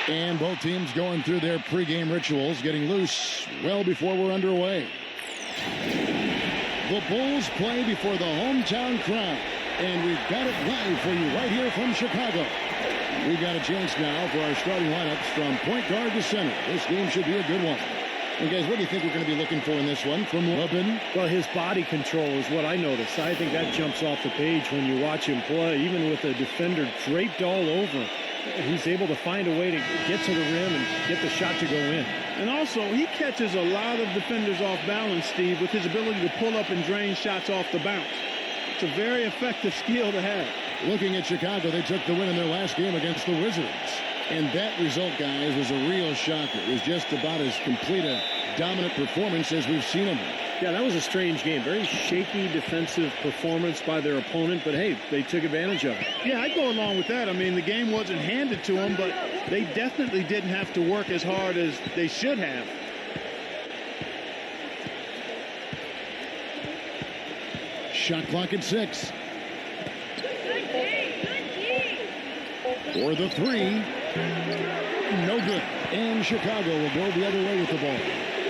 And both teams going through their pregame rituals, getting loose well before we're underway. The Bulls play before the hometown crowd, and we've got it live for you right here from Chicago. We've got a chance now for our starting lineups from point guard to center. This game should be a good one. And guys, what do you think we're going to be looking for in this one from Robin? Well, his body control is what I noticed. I think that jumps off the page when you watch him play. Even with the defender draped all over, he's able to find a way to get to the rim and get the shot to go in. And also, he catches a lot of defenders off balance, Steve, with his ability to pull up and drain shots off the bounce. It's a very effective skill to have. Looking at Chicago, they took the win in their last game against the Wizards. And that result, guys, was a real shocker. It was just about as complete a dominant performance as we've seen them. Yeah, that was a strange game. Very shaky defensive performance by their opponent, but hey, they took advantage of it. Yeah, I'd go along with that. I mean, the game wasn't handed to them, but they definitely didn't have to work as hard as they should have. Shot clock at 6. For the three. No good. And Chicago will go the other way with the ball.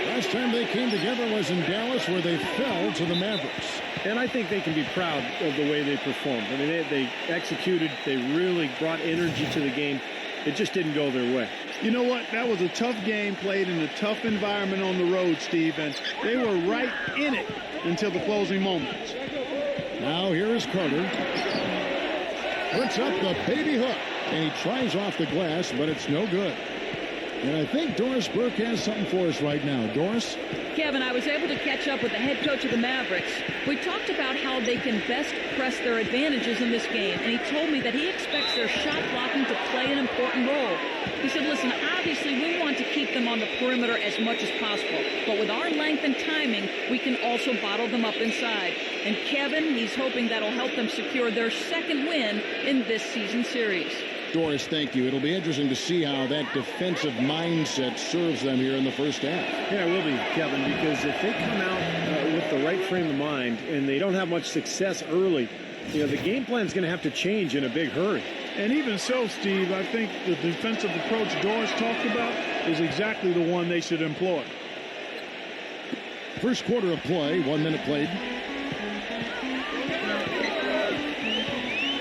Last time they came together was in Dallas, where they fell to the Mavericks. And I think they can be proud of the way they performed. I mean, they executed. They really brought energy to the game. It just didn't go their way. You know what? That was a tough game played in a tough environment on the road, Steve, and they were right in it until the closing moments. Now here is Carter. Puts up the baby hook, and he tries off the glass, but it's no good. And I think Doris Burke has something for us right now. Doris? Kevin, I was able to catch up with the head coach of the Mavericks. We talked about how they can best press their advantages in this game, and he told me that he expects their shot blocking to play an important role. He said, listen, obviously we want to keep them on the perimeter as much as possible, but with our length and timing, we can also bottle them up inside. And Kevin, he's hoping that'll help them secure their second win in this season series. Doris, thank you. It'll be interesting to see how that defensive mindset serves them here in the first half. Yeah, it will be, Kevin, because if they come out with the right frame of mind and they don't have much success early, the game plan is going to have to change in a big hurry. And even so, Steve, I think the defensive approach Doris talked about is exactly the one they should employ. First quarter of play, 1 minute played.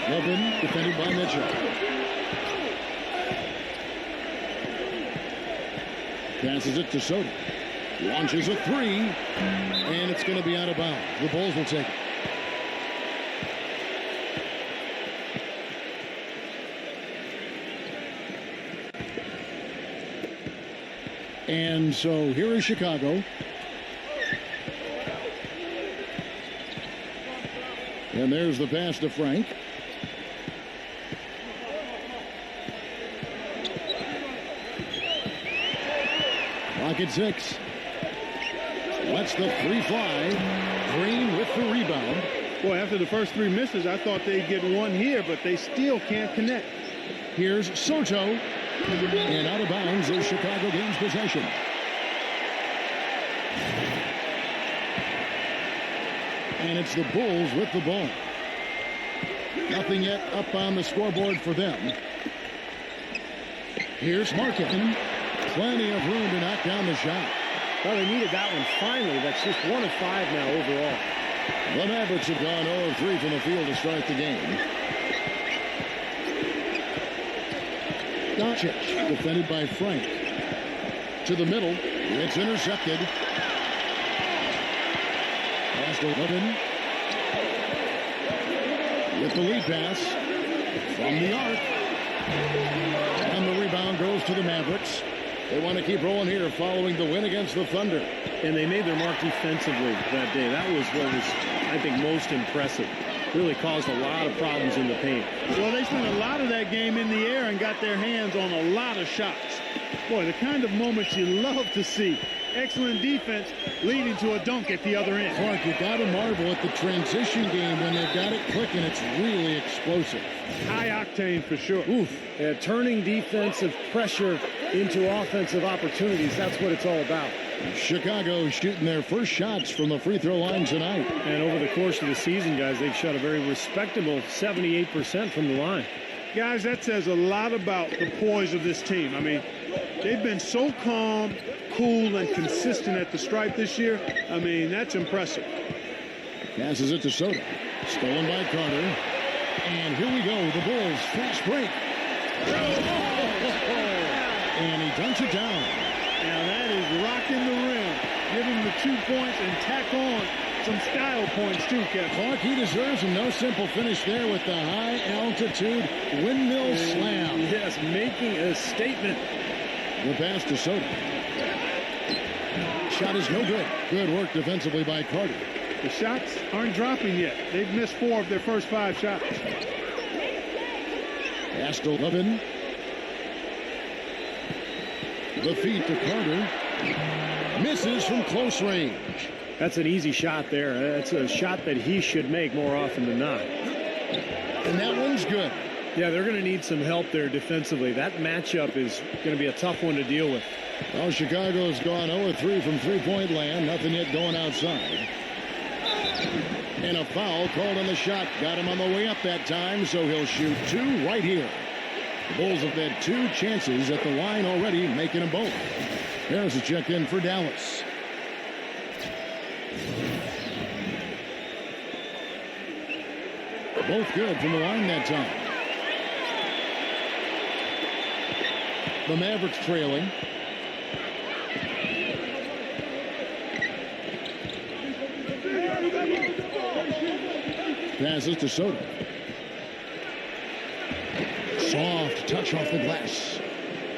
Lovin defended by Mitchell. Passes it to Sotto. Launches a three. And it's going to be out of bounds. The Bulls will take it. And so here is Chicago. And there's the pass to Frank. Clock at 6. Lets the three fly. Green with the rebound. Boy, after the first three misses, I thought they'd get one here, but they still can't connect. Here's Soto. And out of bounds as Chicago gains possession. And it's the Bulls with the ball. Nothing yet up on the scoreboard for them. Here's Markin. Plenty of room to knock down the shot. Well, they needed that one finally. That's just 1 of 5 now overall. The Mavericks have gone 0 of 3 from the field to start the game. Doncic, defended by Frank. To the middle. It's intercepted. Pass to Levin. With the lead pass. From the arc. And the rebound goes to the Mavericks. They want to keep rolling here following the win against the Thunder. And they made their mark defensively that day. That was what was, I think, most impressive. Really caused a lot of problems in the paint. Well, they spent a lot of that game in the air and got their hands on a lot of shots. Boy, the kind of moments you love to see. Excellent defense leading to a dunk at the other end. Clark, you got to marvel at the transition game when they've got it clicking. It's really explosive. High octane for sure. Oof. Yeah, turning defensive pressure into offensive opportunities. That's what it's all about. Chicago shooting their first shots from the free throw line tonight. And over the course of the season, guys, they've shot a very respectable 78% from the line. Guys, that says a lot about the poise of this team. I mean, they've been so calm, cool, and consistent at the stripe this year. I mean, that's impressive. Passes it to Soto. Stolen by Carter. And here we go. The Bulls fast break. And he dunks it down. Now that is rocking the rim. Give him the 2 points and tack on some style points too, Kevin. Clark, he deserves him. No simple finish there with the high altitude windmill slam. Yes, making a statement. The pass to Soto. Shot is no good. Good work defensively by Carter. The shots aren't dropping yet. They've missed 4 of their first 5 shots. Pass to Levin. The feed to Carter. Misses from close range. That's an easy shot there. That's a shot that he should make more often than not. And that one's good. Yeah, they're going to need some help there defensively. That matchup is going to be a tough one to deal with. Well, Chicago's gone 0-3 from three-point land. Nothing yet going outside. And a foul called on the shot. Got him on the way up that time, so he'll shoot 2 right here. The Bulls have had 2 chances at the line already, making them both. Harris is checked in for Dallas. Both good from the line that time. The Mavericks trailing. Passes to Soto. Soft touch off the glass.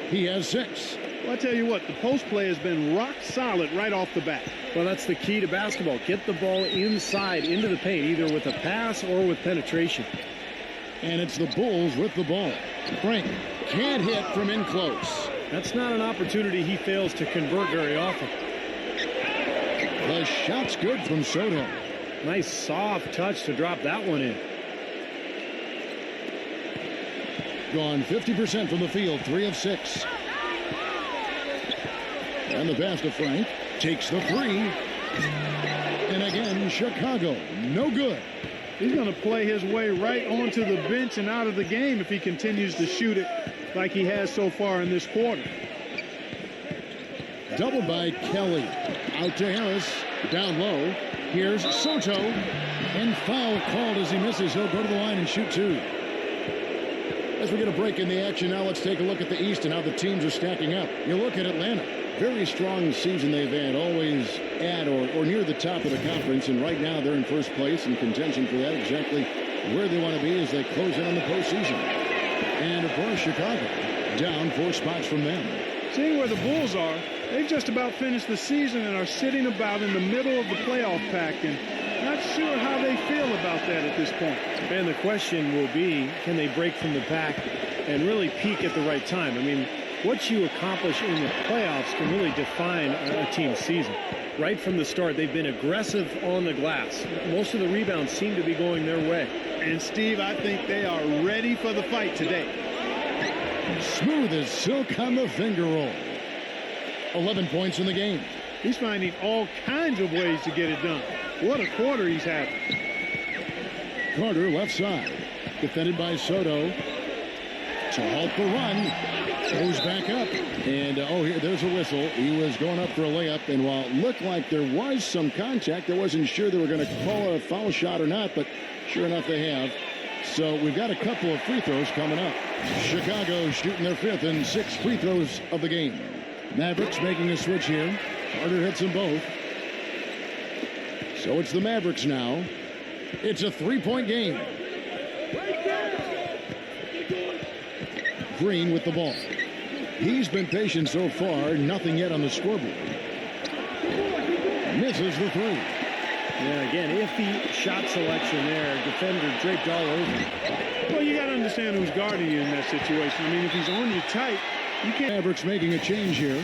He has 6. Well, I tell you what, the post play has been rock solid right off the bat. Well, that's the key to basketball. Get the ball inside into the paint, either with a pass or with penetration. And it's the Bulls with the ball. Frank can't hit from in close. That's not an opportunity he fails to convert very often. The shot's good from Soto. Nice soft touch to drop that one in. Gone 50% from the field, 3 of 6. And the pass to Frank. Takes the 3. And again, Chicago, no good. He's going to play his way right onto the bench and out of the game if he continues to shoot it like he has so far in this quarter. Doubled by Kelly. Out to Harris. Down low. Here's Soto. And foul called as he misses. He'll go to the line and shoot 2. As we get a break in the action now, let's take a look at the East and how the teams are stacking up. You look at Atlanta. Very strong season they've had, always at or near the top of the conference, and right now they're in first place in contention for that, exactly where they want to be as they close in on the postseason. And of course, Chicago down 4 spots from them. Seeing where the Bulls are, they've just about finished the season and are sitting about in the middle of the playoff pack, and not sure how they feel about that at this point. And the question will be, can they break from the pack and really peak at the right time? I mean, what you accomplish in the playoffs can really define a team's season. Right from the start, they've been aggressive on the glass. Most of the rebounds seem to be going their way. And, Steve, I think they are ready for the fight today. Smooth as silk on the finger roll. 11 points in the game. He's finding all kinds of ways to get it done. What a quarter he's having. Carter left side. Defended by Soto. To halt the run. Goes back up. And, here, there's a whistle. He was going up for a layup. And while it looked like there was some contact, I wasn't sure they were going to call a foul shot or not. But sure enough, they have. So we've got a couple of free throws coming up. Chicago shooting their 5th and 6th free throws of the game. Mavericks making a switch here. Carter hits them both. So it's the Mavericks now. It's a 3-point game. Green with the ball. He's been patient so far. Nothing yet on the scoreboard. Misses the 3. Yeah, again, iffy shot selection there. Defender draped all over. Well, you got to understand who's guarding you in that situation. I mean, if he's on you tight, you can't. Mavericks making a change here.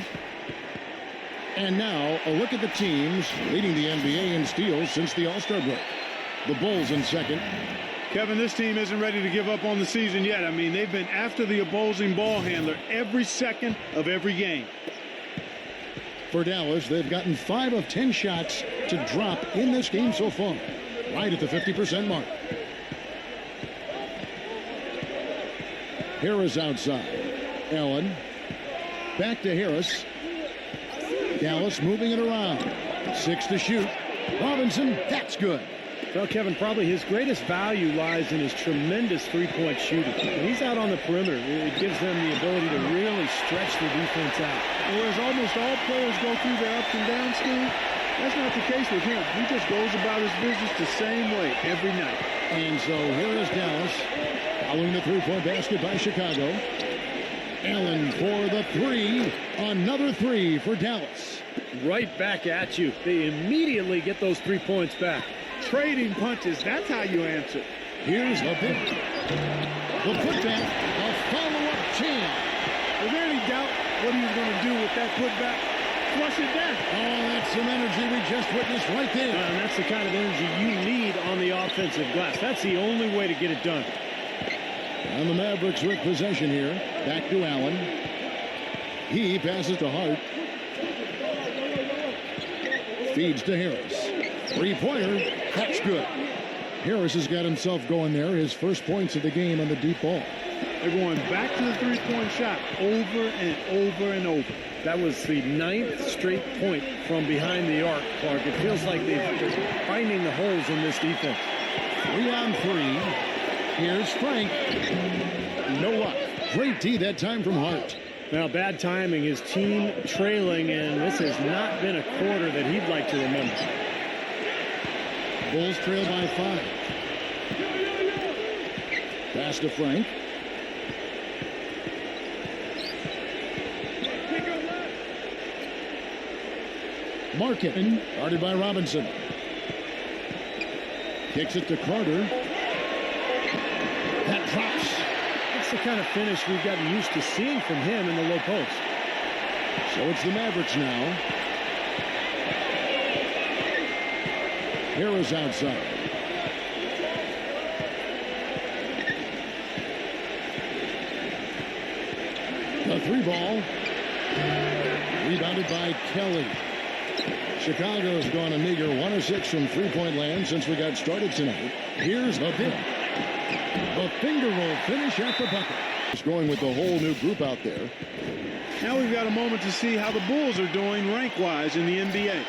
And now a look at the teams leading the NBA in steals since the All-Star break. The Bulls in second. Kevin, this team isn't ready to give up on the season yet. I mean, they've been after the opposing ball handler every second of every game. For Dallas, they've gotten 5 of 10 shots to drop in this game so far. Right at the 50% mark. Harris outside. Allen. Back to Harris. Dallas moving it around. 6 to shoot. Robinson, that's good. Well, Kevin, probably his greatest value lies in his tremendous three-point shooting. When he's out on the perimeter, it gives them the ability to really stretch the defense out. Whereas almost all players go through their ups and downs, Steve, that's not the case with him. He just goes about his business the same way every night. And so here is Dallas following the three-point basket by Chicago. Allen for the three. Another three for Dallas. Right back at you. They immediately get those 3 points back. Trading punches, that's how you answer. Here's the pick. The putback, a follow-up jam. Was there any doubt what he was going to do with that putback? Flush it down. Oh, that's some energy we just witnessed right there. And that's the kind of energy you need on the offensive glass. That's the only way to get it done. And the Mavericks with possession here. Back to Allen. He passes to Hart. Feeds to Harris. Three-pointer. That's good. Harris has got himself going there. His first points of the game on the deep ball. They're going back to the three-point shot over and over and over. That was the 9th straight point from behind the arc, Clark. It feels like they're finding the holes in this defense. 3 on 3. Here's Frank. No luck. Great D that time from Hart. Now, bad timing. His team trailing, and this has not been a quarter that he'd like to remember. Bulls trail by 5. Pass to Frank. Markin, guarded by Robinson. Kicks it to Carter. That drops. That's the kind of finish we've gotten used to seeing from him in the low post. So it's the Mavericks now. Harris outside. The three ball. Rebounded by Kelly. Chicago has gone a meager 1 of 6 from three-point land since we got started tonight. Here's the pick. The finger roll finish at the bucket. Just going with the whole new group out there. Now we've got a moment to see how the Bulls are doing rank-wise in the NBA.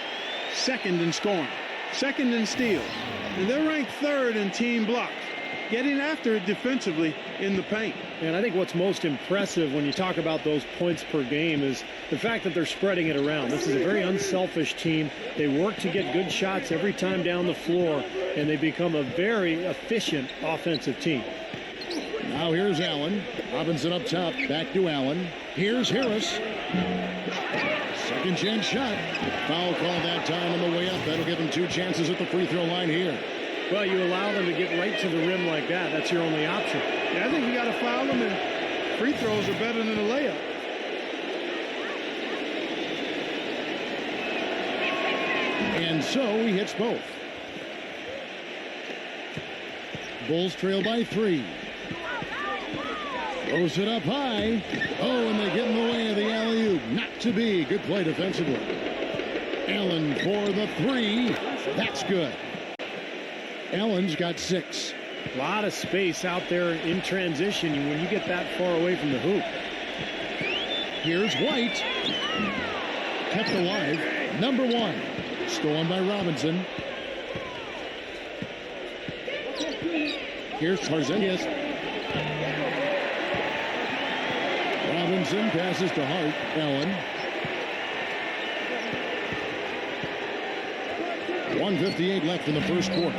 Second in scoring, second in steals, and they're ranked 3rd in team blocks, getting after it defensively in the paint. And I think what's most impressive when you talk about those points per game is the fact that they're spreading it around. This is a very unselfish team. They work to get good shots every time down the floor, and they become a very efficient offensive team. Now here's Allen. Robinson up top. Back to Allen. Here's Harris. Second chance shot. Foul call that time on the way up. That'll give him 2 chances at the free throw line here. Well, you allow them to get right to the rim like that. That's your only option. Yeah, I think you got to foul them, and free throws are better than a layup. And so he hits both. Bulls trail by 3. Throws it up high. Oh, and they get in the way of the alley-oop. Not to be. Good play defensively. Allen for the 3. That's good. Allen's got 6. A lot of space out there in transition when you get that far away from the hoop. Here's White. Kept alive. Number 1. Stolen by Robinson. Here's Tarzanius. Robinson passes to Hart. Allen. 1:58 left in the first quarter.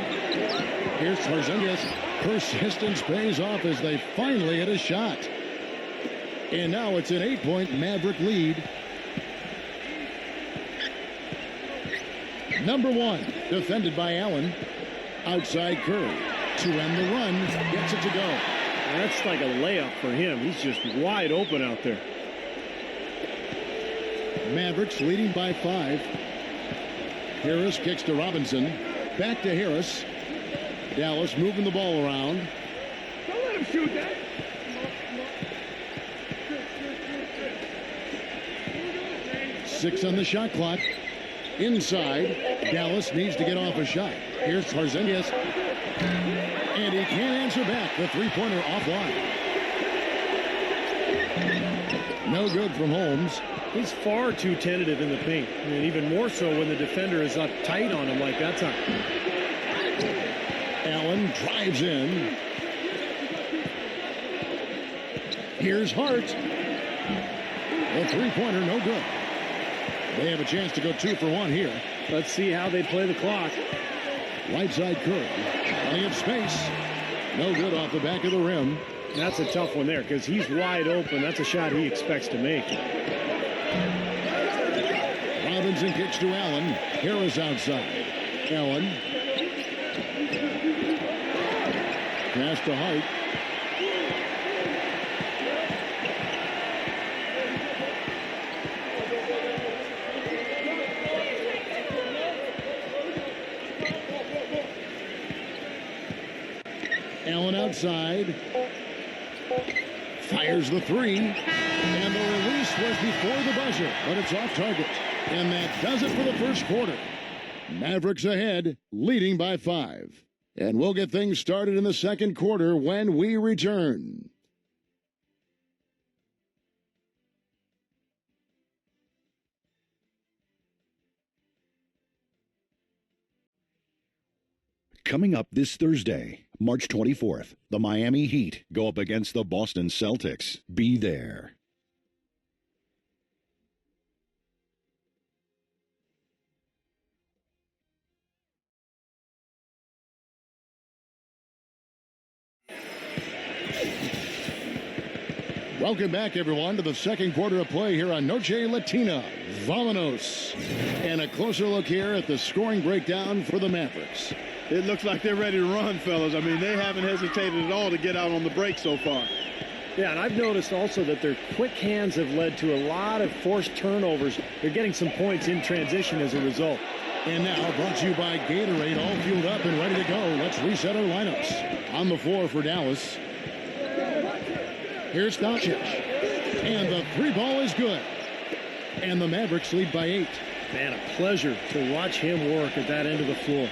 Here's Tarzanius. Persistence pays off as they finally hit a shot. And now it's an 8-point Maverick lead. Number 1, defended by Allen. Outside Curry. To end the run. Gets it to go. That's like a layup for him. He's just wide open out there. Mavericks leading by 5. Harris kicks to Robinson. Back to Harris. Dallas moving the ball around. Don't let him shoot that. 6 on the shot clock. Inside. Dallas needs to get off a shot. Here's Tarzanius. And he can't answer back. The three-pointer offline. No good from Holmes. He's far too tentative in the paint, and even more so when the defender is up tight on him like that time. Allen drives in. Here's Hart. The three-pointer, no good. They have a chance to go 2 for 1 here. Let's see how they play the clock. Right side Curry. Plenty of space. No good off the back of the rim. That's a tough one there because he's wide open. That's a shot he expects to make. Robinson kicks to Allen. Harris outside. Allen. Pass to Hart. Allen outside. Fires the three. And the release was before the buzzer, but it's off target. And that does it for the first quarter. Mavericks ahead, leading by 5. And we'll get things started in the second quarter when we return. Coming up this Thursday, March 24th, the Miami Heat go up against the Boston Celtics. Be there. Welcome back, everyone, to the second quarter of play here on Noche Latina. Vamonos. And a closer look here at the scoring breakdown for the Mavericks. It looks like they're ready to run, fellas. I mean, they haven't hesitated at all to get out on the break so far. Yeah, and I've noticed also that their quick hands have led to a lot of forced turnovers. They're getting some points in transition as a result. And now brought to you by Gatorade, all fueled up and ready to go. Let's reset our lineups. On the floor for Dallas. Here's Doncic. And the three ball is good. And the Mavericks lead by 8. Man, a pleasure to watch him work at that end of the floor.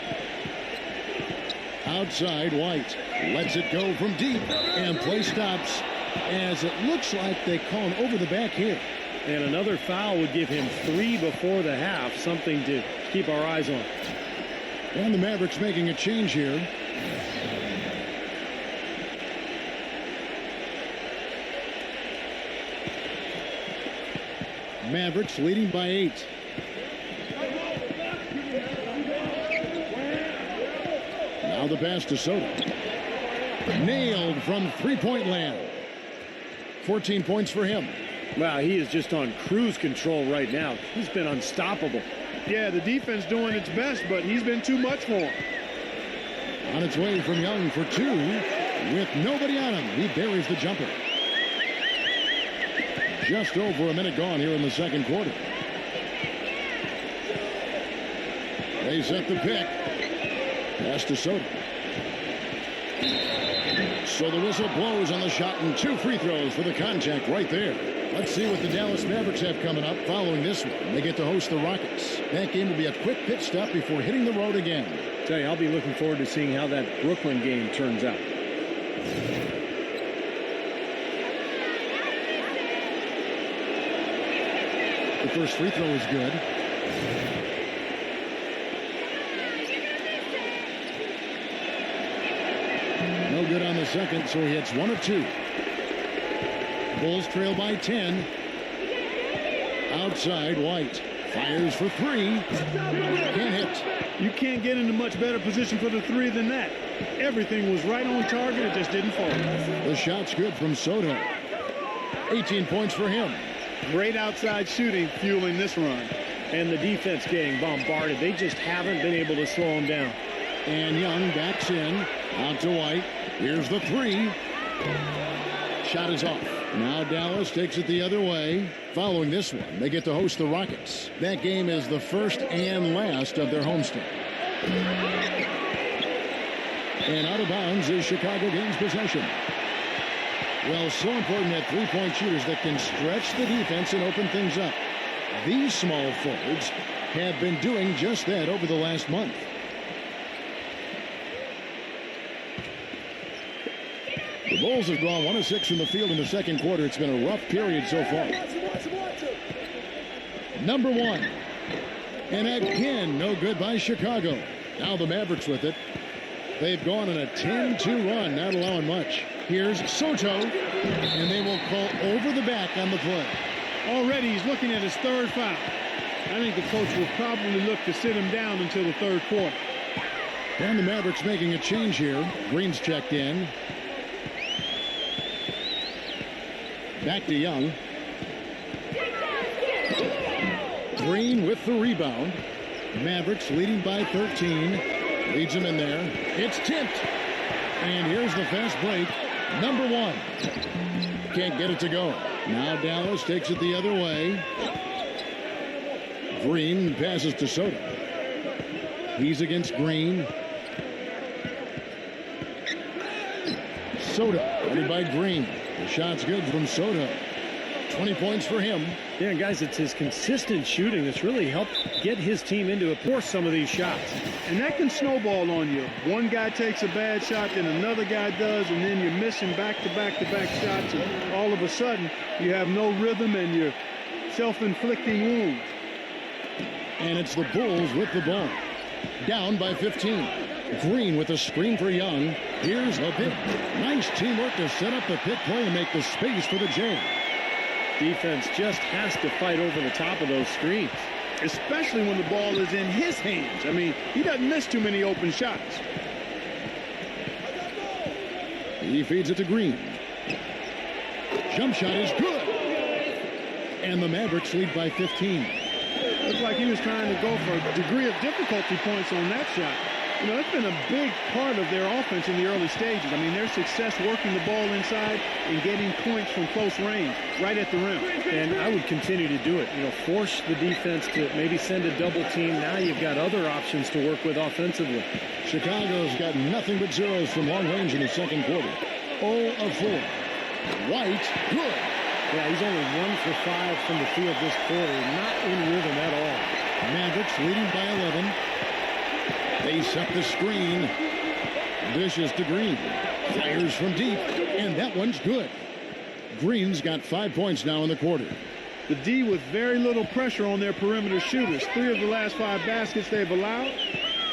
Outside, White lets it go from deep. And play stops as it looks like they call an over the back here. And another foul would give him 3 before the half, something to keep our eyes on. And the Mavericks making a change here. Mavericks leading by 8. Now the pass to Soto. Nailed from three-point land. 14 points for him. Wow, he is just on cruise control right now. He's been unstoppable. Yeah, the defense doing its best, but he's been too much for him. On its way from Young for 2. With nobody on him, he buries the jumper. Just over a minute gone here in the second quarter. They set the pick. Pass to Soto. So the whistle blows on the shot and 2 free throws for the contact right there. Let's see what the Dallas Mavericks have coming up following this one. They get to host the Rockets. That game will be a quick pit stop before hitting the road again. I tell you, I'll be looking forward to seeing how that Brooklyn game turns out. The first free throw is good. No good on the second, so he hits 1 of 2. Bulls trail by 10. Outside, White fires for 3. Can't hit. You can't get into much better position for the 3 than that. Everything was right on target. It just didn't fall. The shot's good from Soto. 18 points for him. Great outside shooting fueling this run. And the defense getting bombarded. They just haven't been able to slow him down. And Young backs in. Out to White. Here's the 3. Shot is off. Now Dallas takes it the other way. Following this one, they get to host the Rockets. That game is the first and last of their homestand. And out of bounds is Chicago gains possession. Well, so important to have three-point shooters that can stretch the defense and open things up. These small forwards have been doing just that over the last month. The Bulls have gone 1 of 6 from the field in the second quarter. It's been a rough period so far. Number 1. And again, no good by Chicago. Now the Mavericks with it. They've gone on a 10-2 run, not allowing much. Here's Soto, and they will call over the back on the play. Already he's looking at his third foul. I think the coach will probably look to sit him down until the third quarter. And the Mavericks making a change here. Green's checked in. Back to Young. Green with the rebound. Mavericks leading by 13. Leads him in there. It's tipped. And here's the fast break. Number 1. Can't get it to go. Now Dallas takes it the other way. Green passes to Soto. He's against Green. Soto, guarded by Green. The shot's good from Soto. 20 points for him. Yeah, guys, it's his consistent shooting that's really helped get his team into a force some of these shots. And that can snowball on you. One guy takes a bad shot, then another guy does, and then you're missing back-to-back-to-back shots, and all of a sudden you have no rhythm and you're self-inflicting wounds. And it's the Bulls with the ball. Down by 15. Green with a screen for Young. Here's a pick. Nice teamwork to set up the pick play and make the space for the jam. Defense just has to fight over the top of those screens. Especially when the ball is in his hands. I mean, he doesn't miss too many open shots. He feeds it to Green. Jump shot is good. And the Mavericks lead by 15. Looks like he was trying to go for a degree of difficulty points on that shot. You know, it's been a big part of their offense in the early stages. I mean, their success working the ball inside and getting points from close range, right at the rim. And I would continue to do it. You know, force the defense to maybe send a double team. Now you've got other options to work with offensively. Chicago's got nothing but zeros from long range in the second quarter. 0 of 4. White, good. Yeah, he's only 1 for 5 from the field this quarter. Not in rhythm at all. Mavericks leading by 11. They set the screen. Dishes to Green. Fires from deep. And that one's good. Green's got 5 points now in the quarter. The D with very little pressure on their perimeter shooters. 3 of the last 5 baskets they've allowed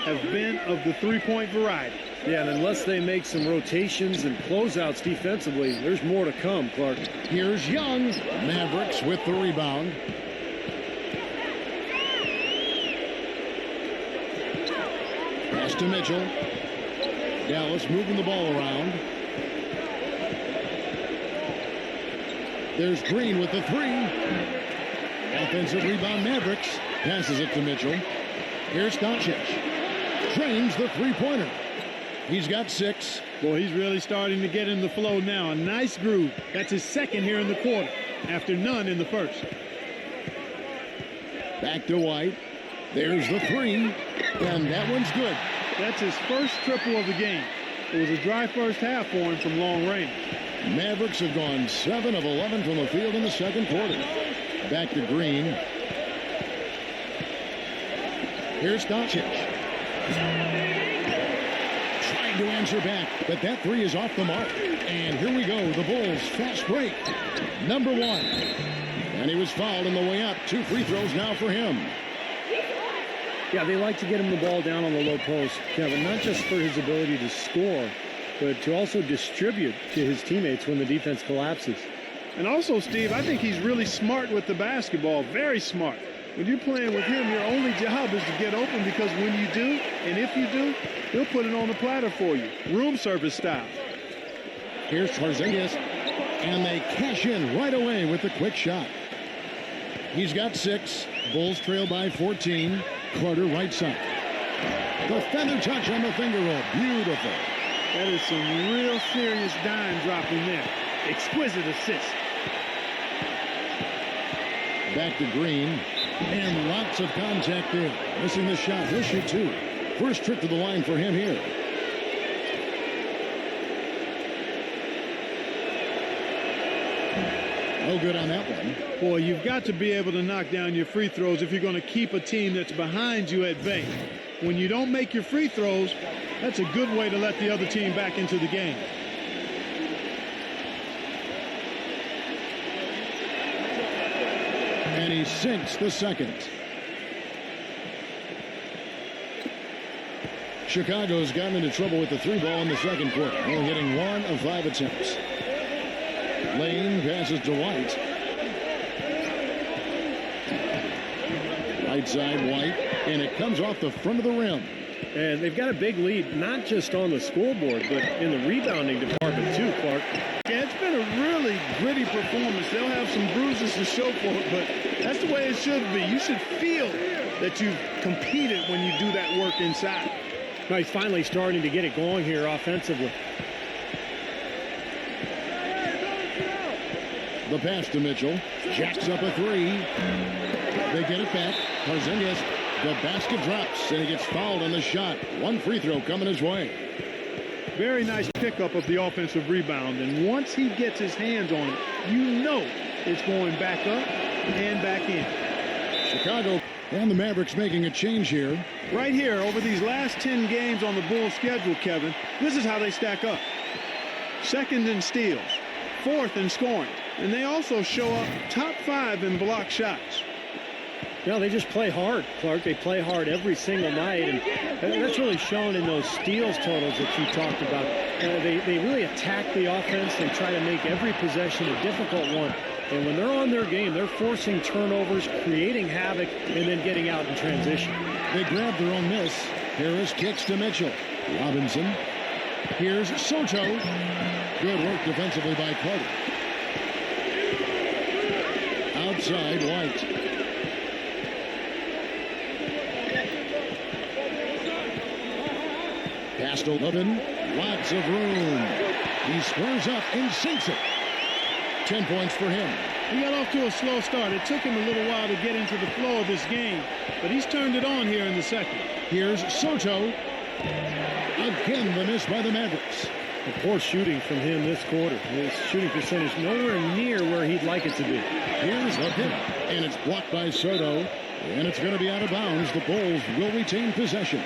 have been of the three-point variety. Yeah, and unless they make some rotations and closeouts defensively, there's more to come, Clark. Here's Young. Mavericks with the rebound. Pass to Mitchell. Dallas moving the ball around. There's Green with the 3. Offensive rebound Mavericks. Passes it to Mitchell. Here's Doncic. Drains the three-pointer. He's got 6. Boy, he's really starting to get in the flow now. A nice groove. That's his second here in the quarter, after none in the first. Back to White. There's the 3. And that one's good. That's his first triple of the game. It was a dry first half for him from long range. Mavericks have gone 7 of 11 from the field in the second quarter. Back to Green. Here's Doncic. Trying to answer back, but that 3 is off the mark. And here we go, the Bulls fast break. Number 1. And he was fouled on the way up. 2 free throws now for him. Yeah, they like to get him the ball down on the low post, Kevin, not just for his ability to score, but to also distribute to his teammates when the defense collapses. And also, Steve, I think he's really smart with the basketball, very smart. When you're playing with him, your only job is to get open, because when you do, and if you do, he'll put it on the platter for you, room service style. Here's Porzingis, and they cash in right away with the quick shot. He's got 6. Bulls trail by 14. Carter right side. The feather touch on the finger roll. Beautiful. That is some real serious dime dropping there. Exquisite assist. Back to Green. And lots of contact there. Missing the shot. He'll shoot 2. First trip to the line for him here. No good on that one. Boy, you've got to be able to knock down your free throws if you're going to keep a team that's behind you at bay. When you don't make your free throws, that's a good way to let the other team back into the game. And he sinks the second. Chicago's gotten into trouble with the 3 ball in the second quarter. Only hitting 1 of 5 attempts. Lane passes to White. Right side, White. And it comes off the front of the rim. And they've got a big lead, not just on the scoreboard, but in the rebounding department too, Clark. Yeah, it's been a really gritty performance. They'll have some bruises to show for it, but that's the way it should be. You should feel that you've competed when you do that work inside. Now he's finally starting to get it going here offensively. The pass to Mitchell. Jacks up a 3. They get it back. Porzingis. The basket drops, and he gets fouled on the shot. 1 free throw coming his way. Very nice pickup of the offensive rebound, and once he gets his hands on it, you know it's going back up and back in. Chicago and the Mavericks making a change here. Right here, over these last 10 games on the Bulls schedule, Kevin, this is how they stack up. 2nd in steals, 4th in scoring, and they also show up top 5 in block shots. No, they just play hard, Clark. They play hard every single night, and that's really shown in those steals totals that you talked about. They really attack the offense. They try to make every possession a difficult one. And when they're on their game, they're forcing turnovers, creating havoc, and then getting out in transition. They grab their own miss. Harris kicks to Mitchell. Robinson. Here's Soto. Good work defensively by Carter. Outside, White. Pass to Levin. Lots of room. He squares up and sinks it. 10 points for him. He got off to a slow start. It took him a little while to get into the flow of this game, but he's turned it on here in the second. Here's Soto. Again, the miss by the Mavericks. The poor shooting from him this quarter. His shooting percentage nowhere near where he'd like it to be. Here's the hit, and it's blocked by Soto, and it's going to be out of bounds. The Bulls will retain possession.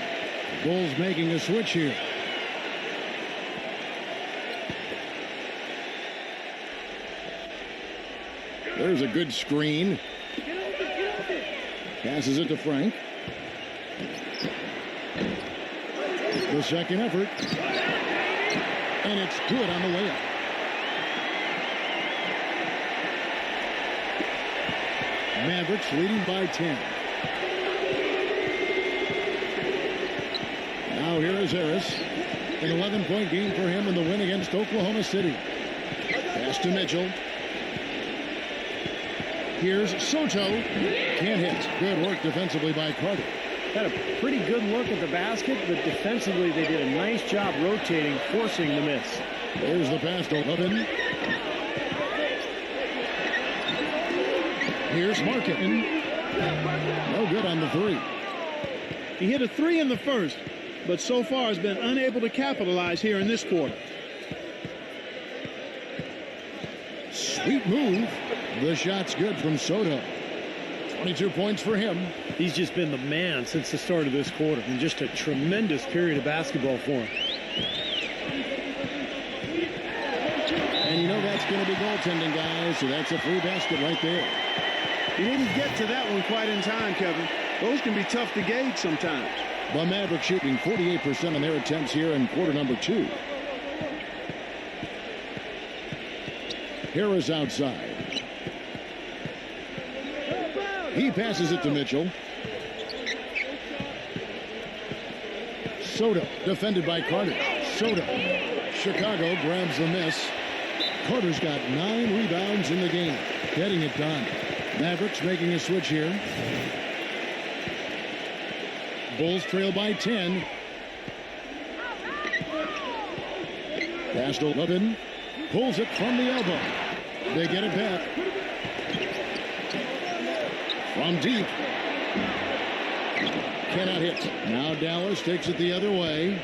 The Bulls making a switch here. There's a good screen. Passes it to Frank. The second effort. And it's good on the layup. Mavericks leading by 10. Now here is Harris. An 11-point game for him in the win against Oklahoma City. Pass to Mitchell. Here's Soto. Can't hit. Good work defensively by Carter. Had a pretty good look at the basket, but defensively they did a nice job rotating, forcing the miss. There's the pass to Levin. Here's Markin. No good on the 3. He hit a 3 in the first, but so far has been unable to capitalize here in this quarter. Sweet move. The shot's good from Soto. 22 points for him. He's just been the man since the start of this quarter, and just a tremendous period of basketball for him. And you know that's going to be goaltending, guys, so that's a free basket right there. He didn't get to that one quite in time, Kevin. Those can be tough to gauge sometimes. The Mavericks shooting 48% on their attempts here in quarter number 2. Harris outside. He passes it to Mitchell. Soto, defended by Carter. Soto. Chicago grabs the miss. Carter's got 9 rebounds in the game. Getting it done. Mavericks making a switch here. Bulls trail by 10. Pass to Levin. Pulls it from the elbow. They get it back. From deep. Cannot hit. Now Dallas takes it the other way.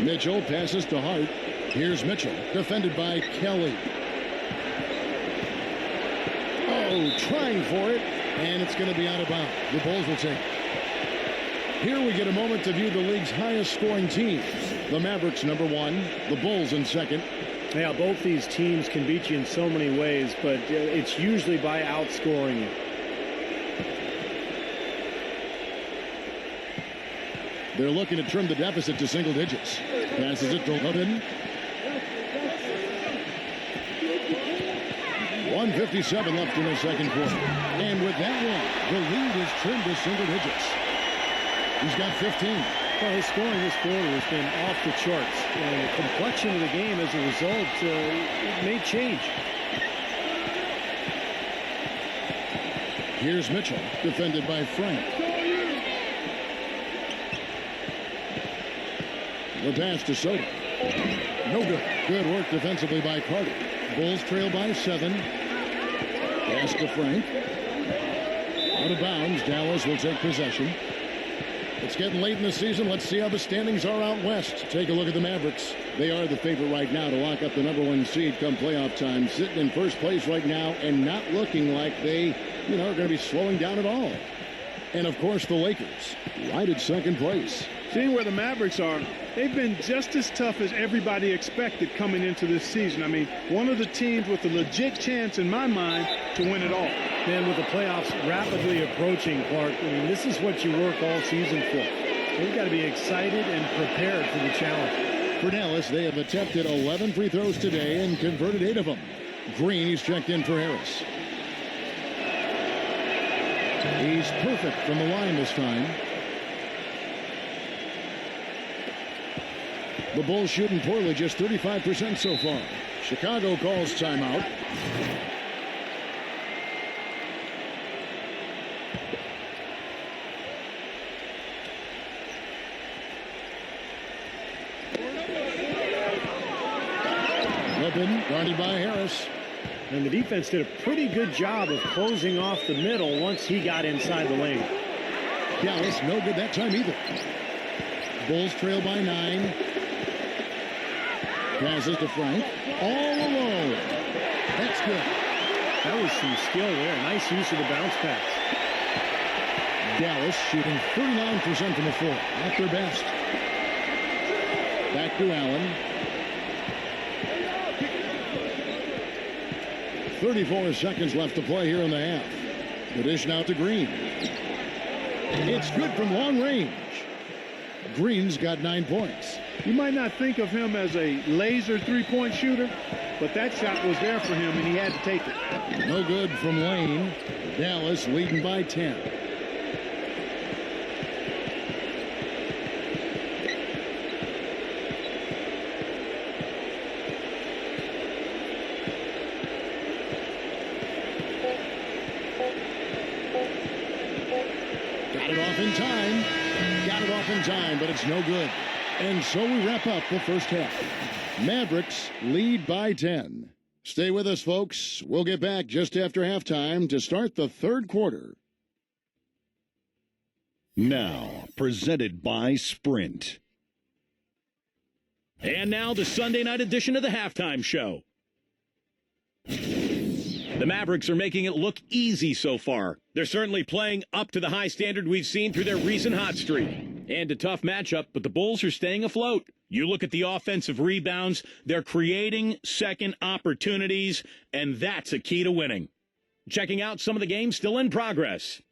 Mitchell passes to Hart. Here's Mitchell, defended by Kelly. Oh, trying for it, and it's going to be out of bounds. The Bulls will take it. Here we get a moment to view the league's highest scoring teams. The Mavericks number 1, the Bulls in second. Yeah, both these teams can beat you in so many ways, but it's usually by outscoring you. They're looking to trim the deficit to single digits. Passes it to Levin. 1:57 left in the second quarter. And with that one, the lead is trimmed to single digits. He's got 15. Well, his scoring this quarter has been off the charts. And the complexion of the game as a result, it may change. Here's Mitchell, defended by Frank. The pass to Soto. No good. Good work defensively by Carter. Bulls trail by 7. Pass to Frank. Out of bounds. Dallas will take possession. It's getting late in the season. Let's see how the standings are out west. Take a look at the Mavericks. They are the favorite right now to lock up the #1 seed come playoff time. Sitting in first place right now and not looking like they, are going to be slowing down at all. And, of course, the Lakers right at second place. Seeing where the Mavericks are, they've been just as tough as everybody expected coming into this season. I mean, one of the teams with a legit chance in my mind to win it all. Man, with the playoffs rapidly approaching, Clark, this is what you work all season for. They've got to be excited and prepared for the challenge. For Dallas, they have attempted 11 free throws today and converted 8 of them. Green, he's checked in for Harris. He's perfect from the line this time. The Bulls shooting poorly, just 35% so far. Chicago calls timeout. Levin guarded by Harris. And the defense did a pretty good job of closing off the middle once he got inside the lane. Dallas, no good that time either. Bulls trail by 9. Passes to Frank. All alone. That's good. That was some skill there. Nice use of the bounce pass. Dallas shooting 39% from the floor. Not their best. Back to Allen. 34 seconds left to play here in the half. The dish now to Green. It's good from long range. Green's got 9 points. You might not think of him as a laser three-point shooter, but that shot was there for him, and he had to take it. No good from Lane. Dallas leading by 10. Got it off in time. Got it off in time, but it's no good. And so we wrap up the first half. Mavericks lead by 10. Stay with us, folks. We'll get back just after halftime to start the third quarter. Now, presented by Sprint. And now the Sunday night edition of the halftime show. The Mavericks are making it look easy so far. They're certainly playing up to the high standard we've seen through their recent hot streak. And a tough matchup, but the Bulls are staying afloat. You look at the offensive rebounds, they're creating second opportunities, and that's a key to winning. Checking out some of the games still in progress.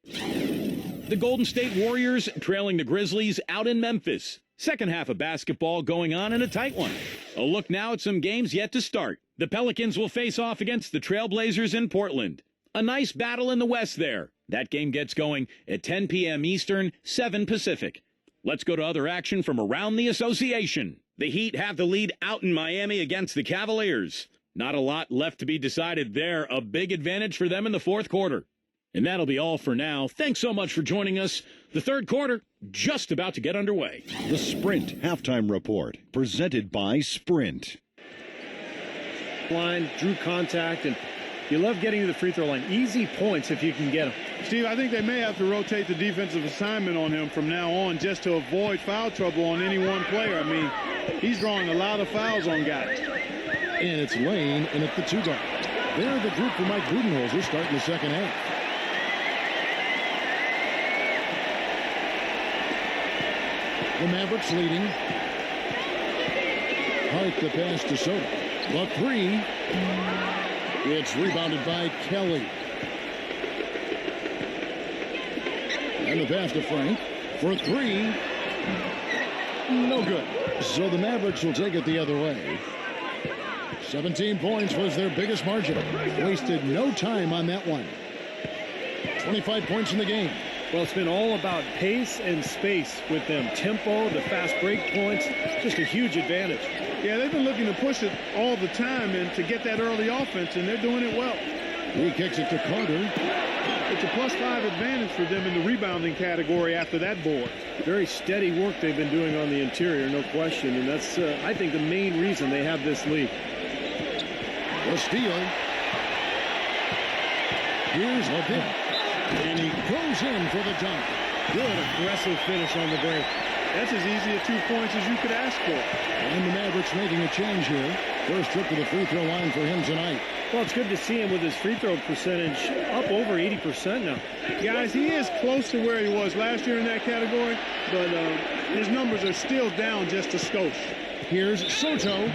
The Golden State Warriors trailing the Grizzlies out in Memphis. Second half of basketball going on in a tight one. A look now at some games yet to start. The Pelicans will face off against the Trailblazers in Portland. A nice battle in the West there. That game gets going at 10 p.m. Eastern, 7 Pacific. Let's go to other action from around the association. The Heat have the lead out in Miami against the Cavaliers. Not a lot left to be decided there. A big advantage for them in the fourth quarter. And that'll be all for now. Thanks so much for joining us. The third quarter just about to get underway. The Sprint Halftime Report, presented by Sprint. Line, drew contact, and you love getting to the free throw line. Easy points if you can get them. Steve, I think they may have to rotate the defensive assignment on him from now on just to avoid foul trouble on any one player. I mean, he's drawing a lot of fouls on guys. And it's Lane and at the 2 guard. They're the group for Mike Budenholzer starting the second half. The Mavericks leading. Hart the pass to Soto. The three. It's rebounded by Kelly. And the pass to Frank for three. No good. So the Mavericks will take it the other way. 17 points was their biggest margin. Wasted no time on that one. 25 points in the game. Well, it's been all about pace and space with them. Tempo, the fast break points, just a huge advantage. Yeah, they've been looking to push it all the time and to get that early offense, and they're doing it well. He kicks it to Carter. It's a +5 advantage for them in the rebounding category after that board. Very steady work they've been doing on the interior, no question, and that's, I think, the main reason they have this lead. The steal. Here's Levin. And he goes in for the dunk. Good aggressive finish on the break. That's as easy a 2 points as you could ask for. And the Mavericks making a change here. First trip to the free throw line for him tonight. Well, it's good to see him with his free throw percentage up over 80% now. Guys, he is close to where he was last year in that category, but his numbers are still down just a skosh. Here's Soto.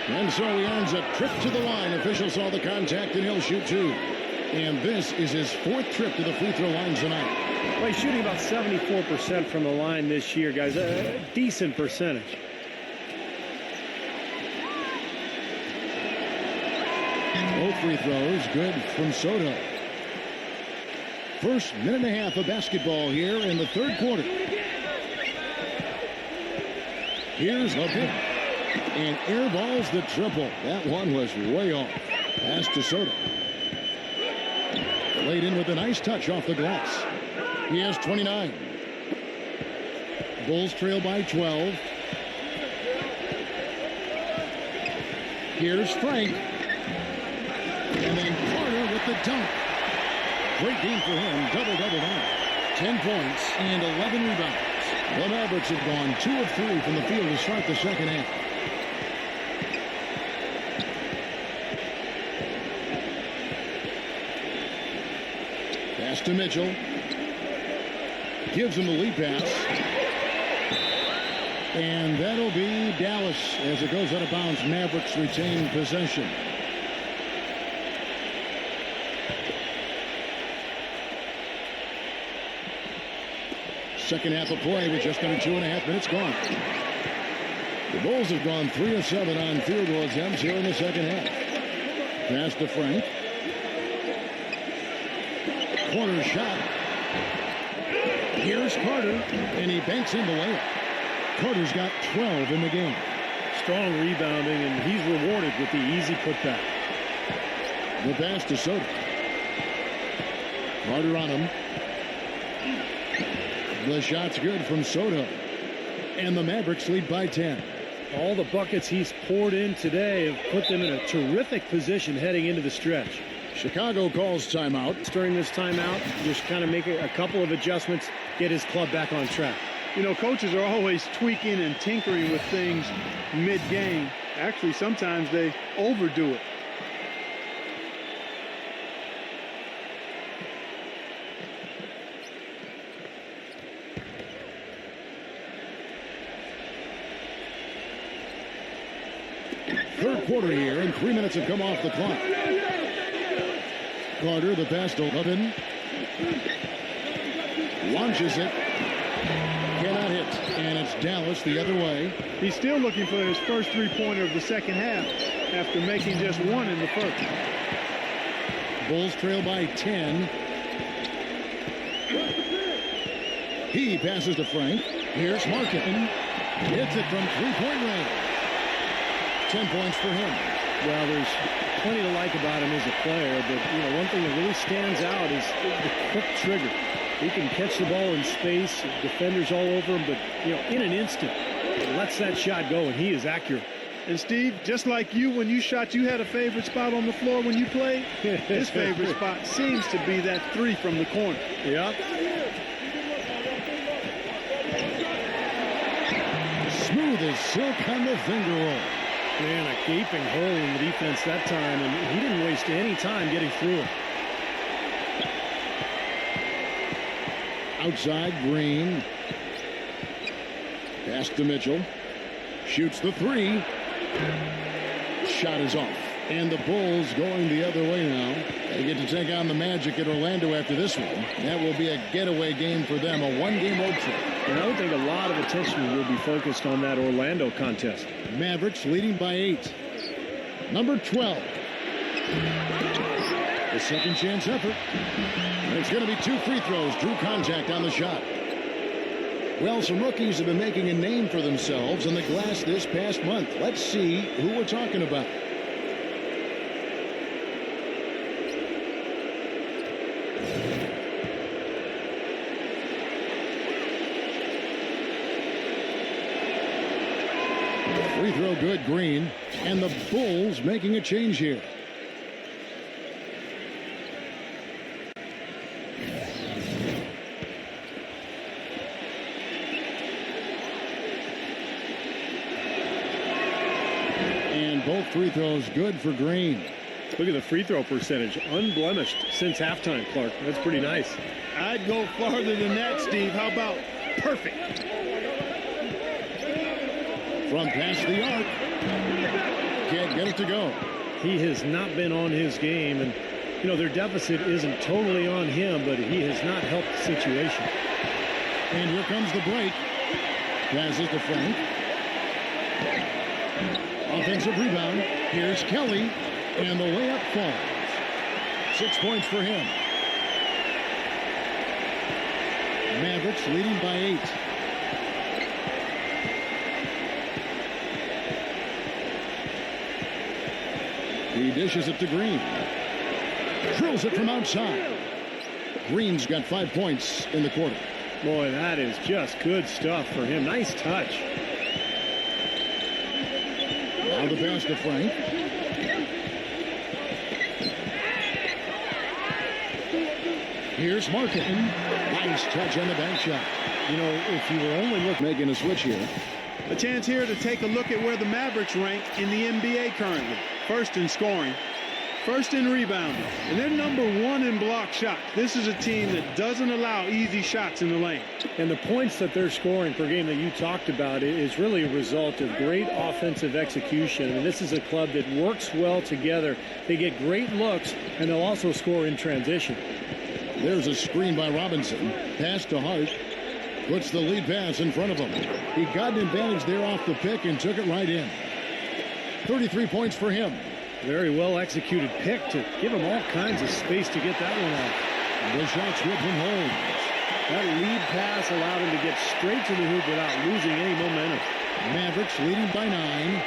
And so he earns a trip to the line. Officials saw the contact, and he'll shoot two. And this is his fourth trip to the free throw line tonight. Well, he's shooting about 74% from the line this year, guys. A decent percentage. Both free throws good from Soto. First minute and a half of basketball here in the third quarter. Here's Levin. And airballs the triple. That one was way off. Pass to Soto. Laid in with a nice touch off the glass. He has 29. Bulls trail by 12. Here's Frank. And then Carter with the dunk. Great game for him. Double-double now. 10 points and 11 rebounds. The Mavericks have gone 2 of 3 from the field to start the second half. Pass to Mitchell. Gives him the lead pass. And that'll be Dallas as it goes out of bounds. Mavericks retain possession. Second half of play with just under 2.5 minutes gone. The Bulls have gone 3 of 7 on field goal attempts here in the second half. Pass to Frank. Corner shot. Here's Carter, and he banks in the layup. Carter's got 12 in the game. Strong rebounding, and he's rewarded with the easy putback. The pass to Soto. Carter on him. The shot's good from Soto. And the Mavericks lead by 10. All the buckets he's poured in today have put them in a terrific position heading into the stretch. Chicago calls timeout. During this timeout, just kind of make a couple of adjustments, get his club back on track. You know, coaches are always tweaking and tinkering with things mid-game. Actually, sometimes they overdo it. Third quarter here, and 3 minutes have come off the clock. Carter, the pass to Levin. Launches it. Cannot hit. And it's Dallas the other way. He's still looking for his first three-pointer of the second half after making just one in the first. Bulls trail by 10. He passes to Frank. Here's Markin. Hits it from three-point range. 10 points for him. Well, there's plenty to like about him as a player, but you know, one thing that really stands out is the quick trigger. He can catch the ball in space, defenders all over him, but you know, in an instant, lets that shot go, and he is accurate. And Steve, just like you, when you shot, you had a favorite spot on the floor when you played. His favorite spot seems to be that three from the corner. Yeah. Smooth as silk on the finger roll. Man, a gaping hole in the defense that time, and he didn't waste any time getting through it. Outside, Green. Pass to Mitchell. Shoots the three. Shot is off. And the Bulls going the other way now. They get to take on the Magic at Orlando after this one. That will be a getaway game for them, a one-game road trip. And I would think a lot of attention will be focused on that Orlando contest. Mavericks leading by 8. Number 12. The second chance effort. And it's going to be 2 free throws. Drew contact on the shot. Well, some rookies have been making a name for themselves on the glass this past month. Let's see who we're talking about. Free throw good, Green. And the Bulls making a change here. And both free throws good for Green. Look at the free throw percentage. Unblemished since halftime, Clark. That's pretty nice. I'd go farther than that, Steve. How about perfect? From past the arc. Can't get it to go. He has not been on his game, and you know their deficit isn't totally on him, but he has not helped the situation. And here comes the break. Passes to Frank. Offensive rebound. Here's Kelly, and the layup falls. 6 points for him. Mavericks leading by 8. He dishes it to Green. Drills it from outside. Green's got 5 points in the quarter. Boy, that is just good stuff for him. Nice touch. Now the pass to Frank. Here's Martin. Nice touch on the bank shot. You know, if you were only making a switch here. A chance here to take a look at where the Mavericks rank in the NBA currently. First in scoring, first in rebounding, and they're number 1 in block shots. This is a team that doesn't allow easy shots in the lane. And the points that they're scoring per game that you talked about is really a result of great offensive execution. I mean, this is a club that works well together. They get great looks, and they'll also score in transition. There's a screen by Robinson. Pass to Hart. Puts the lead pass in front of him. He got an advantage there off the pick and took it right in. 33 points for him. Very well executed pick to give him all kinds of space to get that one off. The shot's good from Holmes. That lead pass allowed him to get straight to the hoop without losing any momentum. Mavericks leading by 9.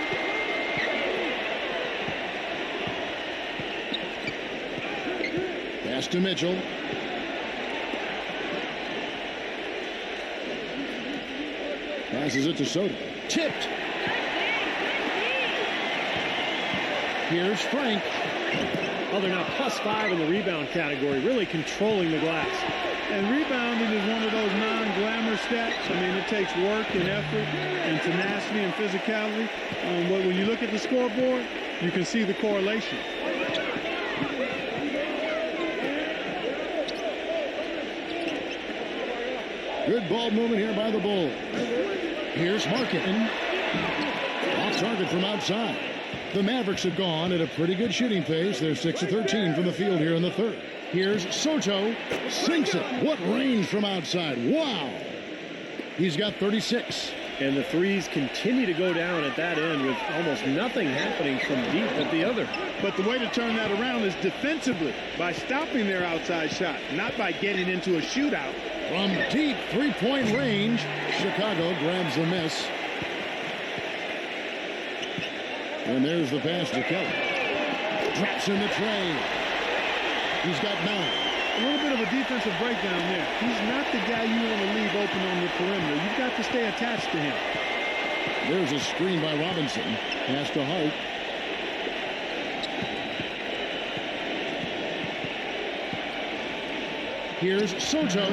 Pass to Mitchell. Passes it to Sotto. Tipped. Here's Frank. Oh, they're now +5 in the rebound category, really controlling the glass. And rebounding is one of those non-glamour stats. I mean, it takes work and effort and tenacity and physicality. But when you look at the scoreboard, you can see the correlation. Good ball movement here by the Bulls. Here's Markin. Off target from outside. The Mavericks have gone at a pretty good shooting pace. They're 6 of 13 from the field here in the third. Here's Soto. Sinks it. What range from outside. Wow. He's got 36. And the threes continue to go down at that end with almost nothing happening from deep at the other. But the way to turn that around is defensively by stopping their outside shot, not by getting into a shootout. From deep three-point range, Chicago grabs the miss. And there's the pass to Kelly. Drops in the tray. He's got 9. A little bit of a defensive breakdown there. He's not the guy you want to leave open on the perimeter. You've got to stay attached to him. There's a screen by Robinson. Pass to Hart. Here's Soto.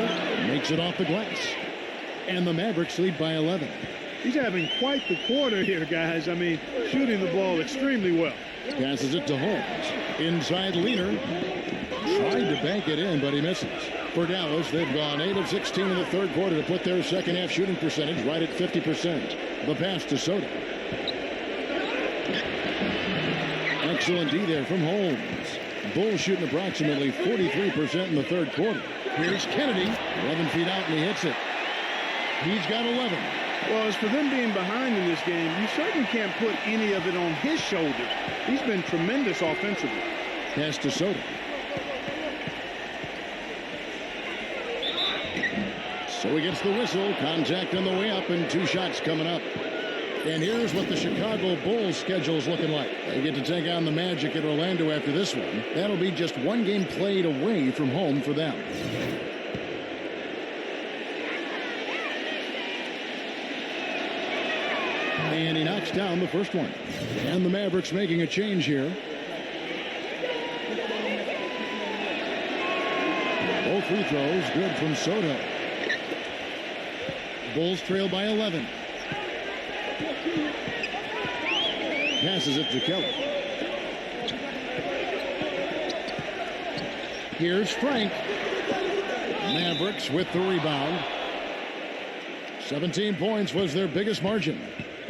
Makes it off the glass. And the Mavericks lead by 11. He's having quite the quarter here, guys. I mean, shooting the ball extremely well. Passes it to Holmes. Inside Leaner. Tried to bank it in, but he misses. For Dallas, they've gone 8 of 16 in the third quarter to put their second half shooting percentage right at 50%. The pass to Soto. Excellent D there from Holmes. Bulls shooting approximately 43% in the third quarter. Here's Kennedy, 11 feet out, and he hits it. He's got 11. Well, as for them being behind in this game, you certainly can't put any of it on his shoulders. He's been tremendous offensively. Pass to Soto. So he gets the whistle. Contact on the way up, and 2 shots coming up. And here's what the Chicago Bulls schedule is looking like. They get to take on the Magic at Orlando after this one. That'll be just 1 game played away from home for them. And he knocks down the first one. And the Mavericks making a change here. Both free throws good from Soto. Bulls trail by 11. Passes it to Kelly. Here's Frank. Mavericks with the rebound. 17 points was their biggest margin.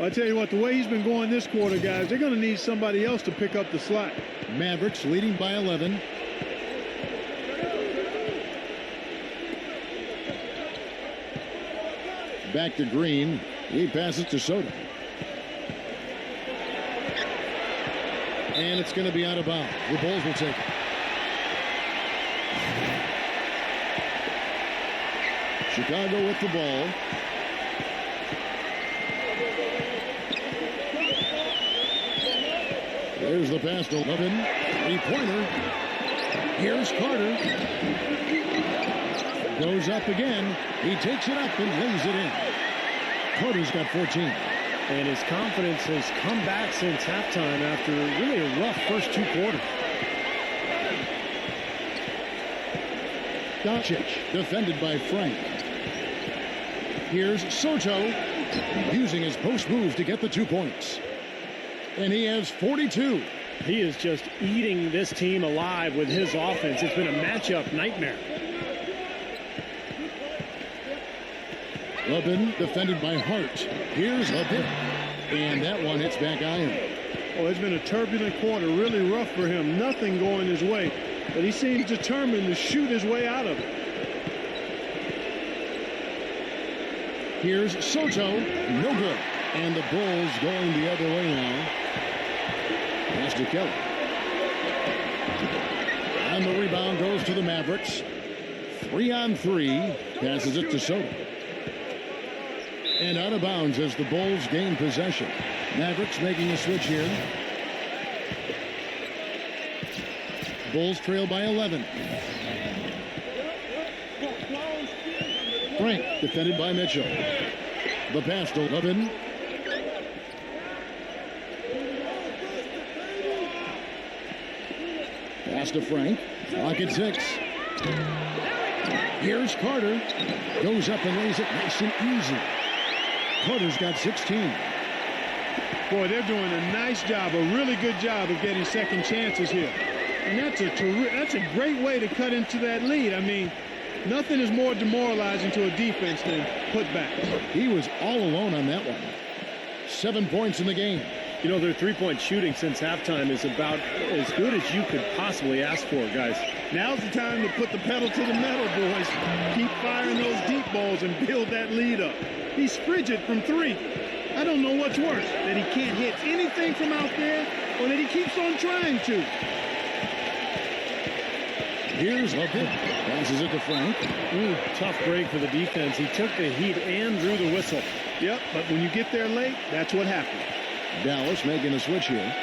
I tell you what, the way he's been going this quarter, guys, they're going to need somebody else to pick up the slack. Mavericks leading by 11. Back to Green. He passes to Soto. And it's going to be out of bounds. The Bulls will take it. Chicago with the ball. There's the pass to Levin. 3-pointer. Here's Carter. Goes up again. He takes it up and lays it in. Carter's got 14. And his confidence has come back since halftime after really a rough first 2 quarters. Doncic, defended by Frank. Here's Soto, using his post move to get the 2 points. And he has 42. He is just eating this team alive with his offense. It's been a matchup nightmare. Levin, defended by Hart. Here's Levin. And that one hits back iron. Oh, it's been a turbulent quarter, really rough for him. Nothing going his way. But he seems determined to shoot his way out of it. Here's Soto. No good. And the Bulls going the other way now. Pass to Kelly. And the rebound goes to the Mavericks. 3-on-3. Passes it to Soto. And out of bounds as the Bulls gain possession. Mavericks making a switch here. Bulls trail by 11. Frank defended by Mitchell. The pass to Levin. Pass to Frank. Clock at 6. Here's Carter. Goes up and lays it nice and easy. Carter's got 16. Boy, they're doing a nice job, a really good job of getting second chances here. And that's a great way to cut into that lead. I mean, nothing is more demoralizing to a defense than putbacks. He was all alone on that one. 7 points in the game. You know, their 3-point shooting since halftime is about as good as you could possibly ask for, guys. Now's the time to put the pedal to the metal, boys. Keep firing those deep balls and build that lead up. He's frigid from 3. I don't know what's worse, that he can't hit anything from out there or that he keeps on trying to. Here's Levin. Passes it to Frank. Tough break for the defense. He took the heat and drew the whistle. Yep, but when you get there late, that's what happens. Dallas making a switch here.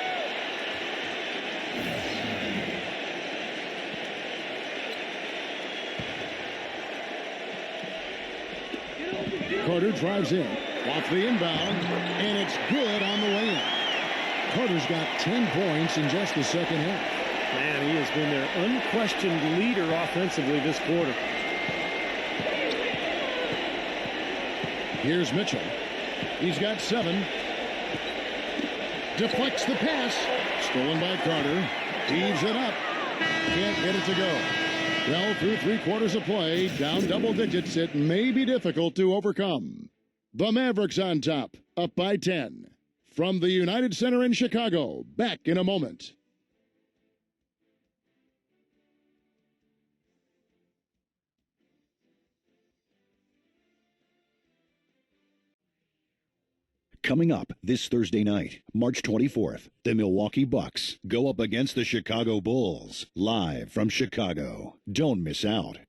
Carter drives in. Off the inbound. And it's good on the way in. Carter's got 10 points in just the second half. Man, he has been their unquestioned leader offensively this quarter. Here's Mitchell. He's got 7. Deflects the pass. Stolen by Carter. Heaves it up. Can't get it to go. Well, through 3 quarters of play, down double digits, it may be difficult to overcome. The Mavericks on top, up by 10. From the United Center in Chicago, back in a moment. Coming up this Thursday night, March 24th, the Milwaukee Bucks go up against the Chicago Bulls, live from Chicago. Don't miss out.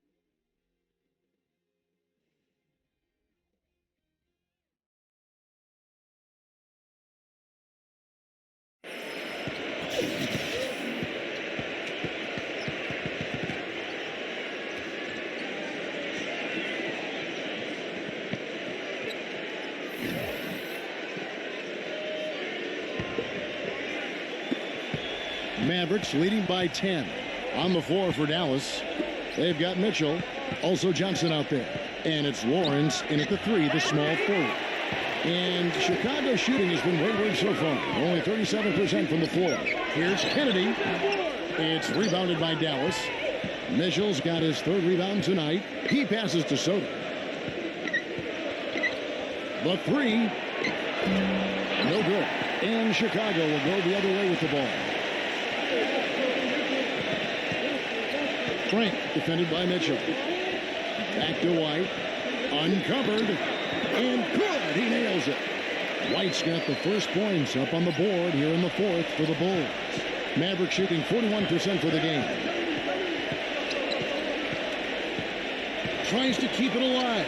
Mavericks leading by 10. On the floor for Dallas, they've got Mitchell, also Johnson out there. And it's Lawrence in at the 3, the small forward. And Chicago's shooting has been wayward so far. Only 37% from the floor. Here's Kennedy. It's rebounded by Dallas. Mitchell's got his 3rd rebound tonight. He passes to Soto. The 3. No good. And Chicago will go the other way with the ball. Frank defended by Mitchell. Back to White. Uncovered. And good. He nails it. White's got the first points up on the board here in the 4th for the Bulls. Mavericks shooting 41% for the game. Tries to keep it alive.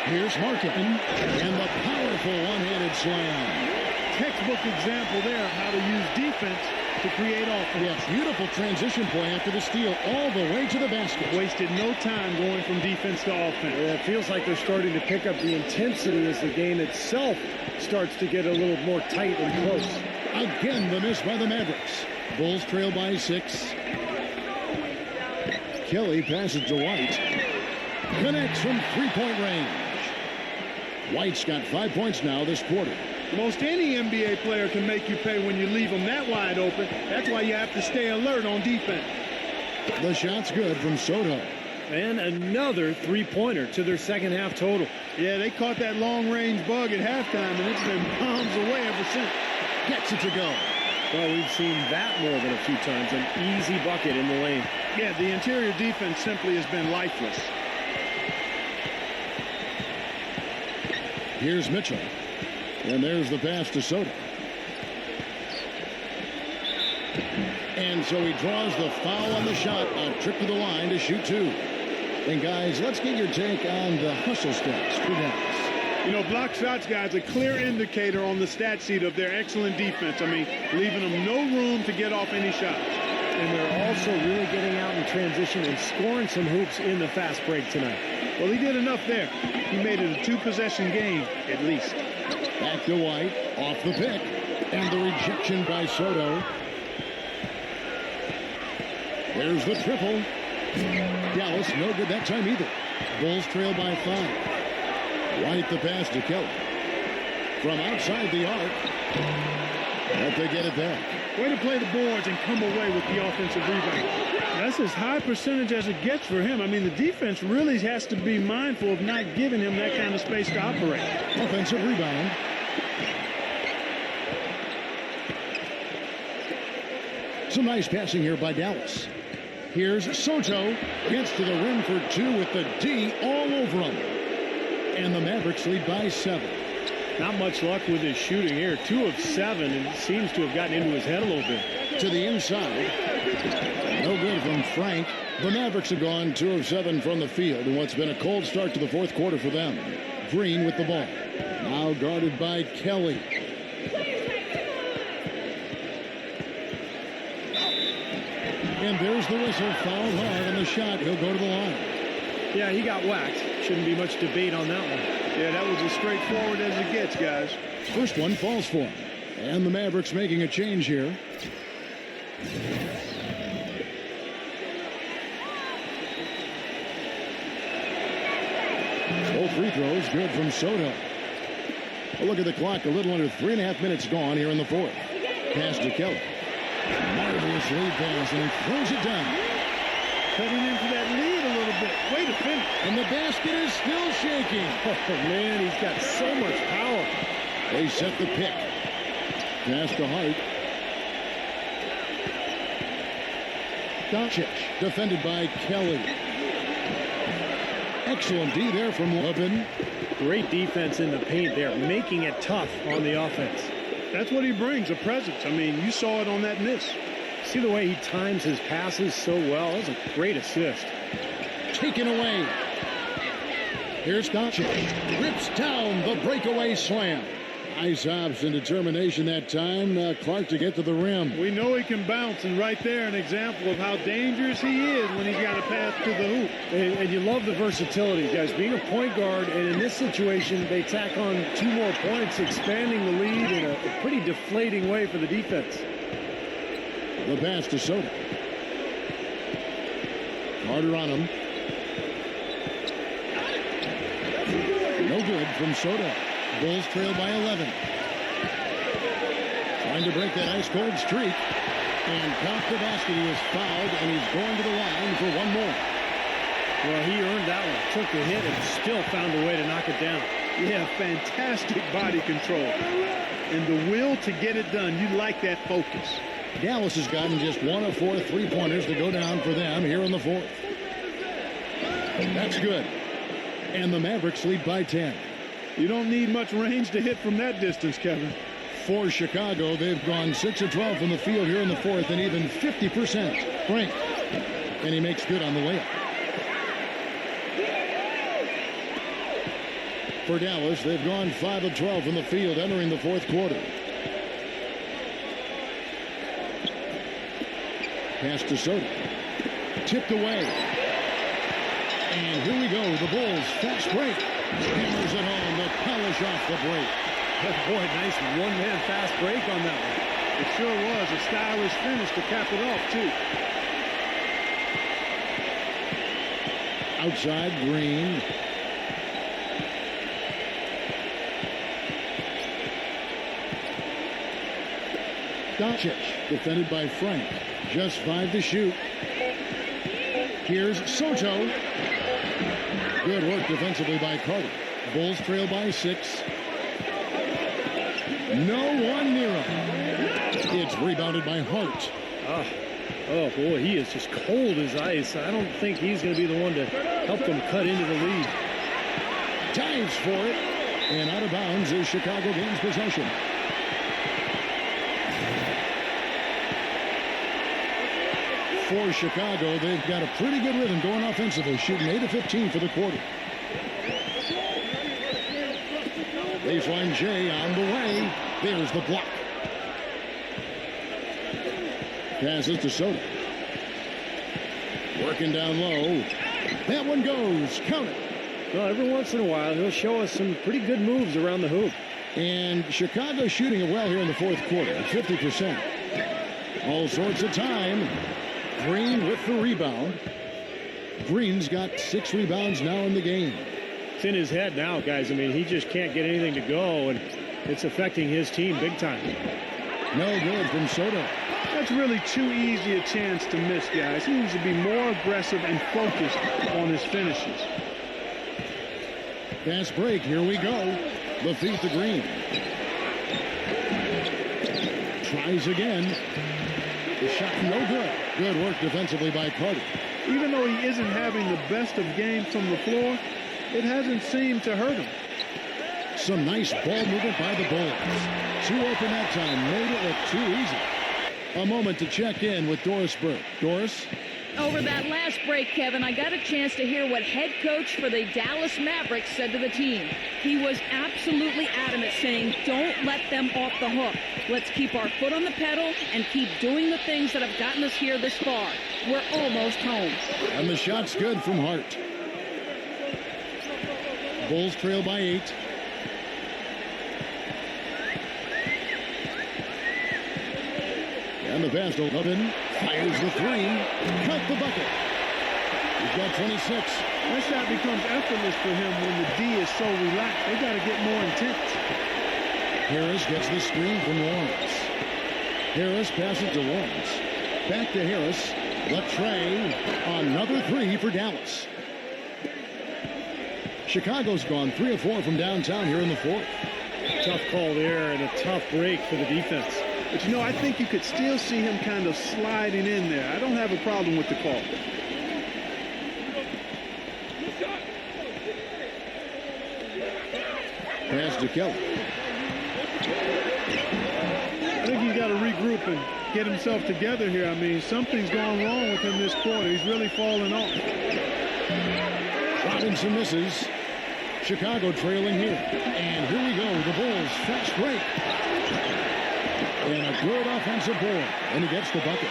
Here's Martin. And the powerful one-handed slam. Textbook example there of how to use defense to create offense. Yes, beautiful transition play after the steal all the way to the basket. Wasted no time going from defense to offense. Yeah, it feels like they're starting to pick up the intensity as the game itself starts to get a little more tight and close. Again, the miss by the Mavericks. Bulls trail by 6. Kelly passes to White. Connects from 3-point range. White's got 5 points now this quarter. Most any NBA player can make you pay when you leave them that wide open. That's why you have to stay alert on defense. The shot's good from Soto. And another 3-pointer to their second half total. Yeah, they caught that long-range bug at halftime, and it's been bombs away ever since. Gets it to go. Well, we've seen that more than a few times. An easy bucket in the lane. Yeah, the interior defense simply has been lifeless. Here's Mitchell. And there's the pass to Soto. And so he draws the foul on the shot. A trip to the line to shoot 2. And guys, let's get your take on the hustle stats for Dallas. You know, block shots, guys, a clear indicator on the stat sheet of their excellent defense. I mean, leaving them no room to get off any shots. And they're also really getting out in transition and scoring some hoops in the fast break tonight. Well, he did enough there. He made it a 2-possession game, at least. Back to White, off the pick, and the rejection by Soto. There's the triple. Dallas, no good that time either. Bulls trail by 5. White the pass to Kelly. From outside the arc. But they get it back. Way to play the boards and come away with the offensive rebound. That's as high percentage as it gets for him. I mean, the defense really has to be mindful of not giving him that kind of space to operate. Offensive rebound. Some nice passing here by Dallas. Here's Soto. Gets to the rim for 2 with the D all over him. And the Mavericks lead by 7. Not much luck with his shooting here. 2 of 7, and it seems to have gotten into his head a little bit. To the inside. No good from Frank. The Mavericks have gone 2 of 7 from the field in what's been a cold start to the 4th quarter for them. Green with the ball. Now guarded by Kelly. And there's the whistle. Fouled hard on the shot. He'll go to the line. Yeah, he got whacked. Shouldn't be much debate on that one. Yeah, that was as straightforward as it gets, guys. First one falls for him. And the Mavericks making a change here. Both free throws good from Soto. A look at the clock. A little under 3.5 minutes gone here in the 4th. Pass to Kelly. Marvelous lead pass, and he throws it down. Cutting into that lead a little bit. Way to finish. And the basket is still shaking. Oh, man, he's got so much power. They set the pick. Pass to Hart. Doncic, defended by Kelly. Excellent D there from Levin. Great defense in the paint there, making it tough on the offense. That's what he brings, a presence. I mean, you saw it on that miss. See the way he times his passes so well? That was a great assist. Taken away. Here's Doncic. Rips down the breakaway slam. Nice hops and determination that time. Clark to get to the rim. We know he can bounce, and right there an example of how dangerous he is when he's got a pass to the hoop. And you love the versatility, guys. Being a point guard, and in this situation, they tack on 2 more points, expanding the lead in a pretty deflating way for the defense. The pass to Sotto. Carter on him. No good from Sotto. Bulls trail by 11. Trying to break that ice-cold streak. And count the basket. He was fouled, and he's going to the line for one more. Well, he earned that one. Took the hit and still found a way to knock it down. Yeah, fantastic body control. And the will to get it done. You like that focus. Dallas has gotten just 1 of 4 3-pointers to go down for them here in the fourth. That's good. And the Mavericks lead by 10. You don't need much range to hit from that distance, Kevin. For Chicago, they've gone 6 of 12 from the field here in the fourth and even 50%. Frank. And he makes good on the layup. For Dallas, they've gone 5 of 12 from the field entering the fourth quarter. Pass to Sotto. Tipped away. And here we go. The Bulls fast break. Hammers it home to polish off the break. Oh, boy, nice one-man fast break on that one. It sure was a stylish finish to cap it off, too. Outside, Green. Doncic, defended by Frank. Just 5 to shoot. Here's Sotto. Good work defensively by Carter. Bulls trail by 6. No one near him. It's rebounded by Hart. Oh, boy, he is just cold as ice. I don't think he's going to be the one to help them cut into the lead. Dives for it. And out of bounds as Chicago gains possession. For Chicago, they've got a pretty good rhythm going offensively, shooting 8 of 15 for the quarter. Baseline J on the way. There's the block. Passes to Sotto. Working down low. That one goes. Count it. Well, every once in a while, he'll show us some pretty good moves around the hoop. And Chicago shooting it well here in the fourth quarter, 50%. All sorts of time. Green with the rebound. Green's got 6 rebounds now in the game. It's in his head now, guys. I mean, he just can't get anything to go, and it's affecting his team big time. No good from Sotto. That's really too easy a chance to miss, guys. He needs to be more aggressive and focused on his finishes. Fast break. Here we go. The feet to Green. Tries again. The shot no good. Good work defensively by Carter. Even though he isn't having the best of games from the floor, it hasn't seemed to hurt him. Some nice ball movement by the Bulls. Too open that time. Made it look too easy. A moment to check in with Doris Burke. Doris? Over that last break, Kevin, I got a chance to hear what head coach for the Dallas Mavericks said to the team. He was absolutely adamant, saying, don't let them off the hook. Let's keep our foot on the pedal and keep doing the things that have gotten us here this far. We're almost home. And the shot's good from Hart. Bulls trail by 8. And the pass to Levin. Fires the 3. Cut the bucket. He's got 26. That shot becomes effortless for him when the D is so relaxed. They got to get more intense. Harris gets the screen from Lawrence. Harris passes to Lawrence. Back to Harris. Latrey. Another 3 for Dallas. Chicago's gone 3 of 4 from downtown here in the fourth. Tough call there and a tough break for the defense. But, you know, I think you could still see him kind of sliding in there. I don't have a problem with the call. pass to Kelly. I think he's got to regroup and get himself together here. I mean, something's gone wrong with him this quarter. He's really fallen off. Robinson misses. Chicago trailing here. And here we go. The Bulls fast break. And a good offensive board. And he gets the bucket.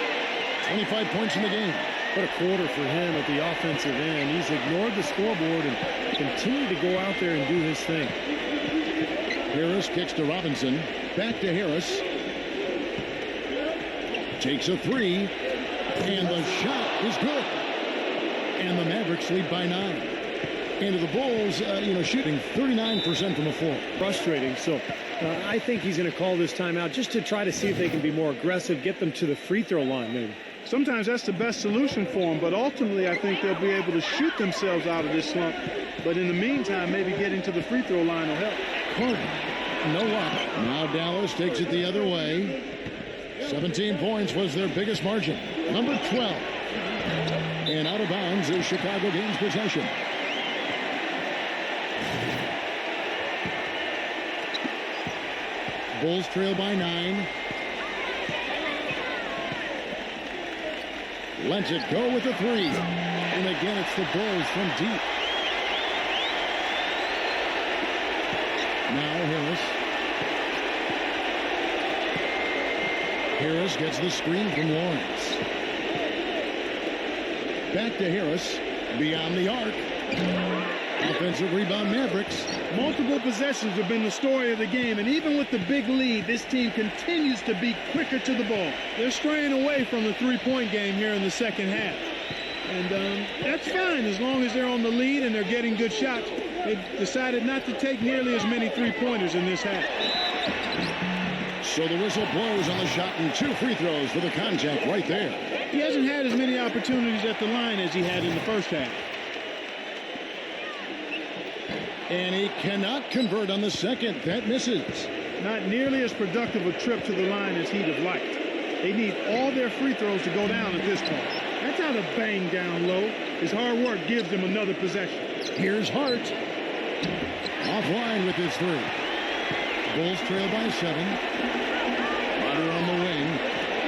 25 points in the game. What a quarter for him at the offensive end. He's ignored the scoreboard and continued to go out there and do his thing. Harris kicks to Robinson. Back to Harris. Takes a three. And the shot is good. And the Mavericks lead by 9. And the Bulls, shooting 39% from the floor. Frustrating. So I think he's going to call this timeout just to try to see if they can be more aggressive, get them to the free throw line maybe. Sometimes that's the best solution for them, but ultimately I think they'll be able to shoot themselves out of this slump. But in the meantime, maybe getting to the free throw line will help. Carter, no luck. Now Dallas takes it the other way. 17 points was their biggest margin. Number 12. And out of bounds is Chicago gains possession. Bulls trail by 9. Lets it go with the three. And again, it's the Bulls from deep. Now Harris. Harris gets the screen from Lawrence. Back to Harris. Beyond the arc. Offensive rebound Mavericks. Multiple possessions have been the story of the game, and even with the big lead, this team continues to be quicker to the ball. They're straying away from the three-point game here in the second half. And that's fine as long as they're on the lead and they're getting good shots. They've decided not to take nearly as many three-pointers in this half. So the whistle blows on the shot and 2 free throws for the contact right there. He hasn't had as many opportunities at the line as he had in the first half. And he cannot convert on the second. That misses. Not nearly as productive a trip to the line as he'd have liked. They need all their free throws to go down at this point. That's how to bang down low. His hard work gives them another possession. Here's Hart. Offline with his 3. Bulls trail by 7. Carter on the wing.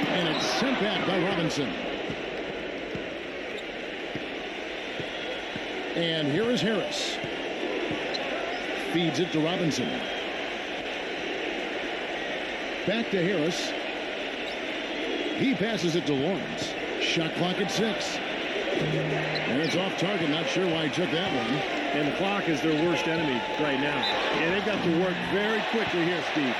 And it's sent back by Robinson. And here is Harris. Feeds it to Robinson. Back to Harris. He passes it to Lawrence. Shot clock at 6. And it's off target. Not sure why he took that one. And the clock is their worst enemy right now. Yeah, they've got to work very quickly here, Steve.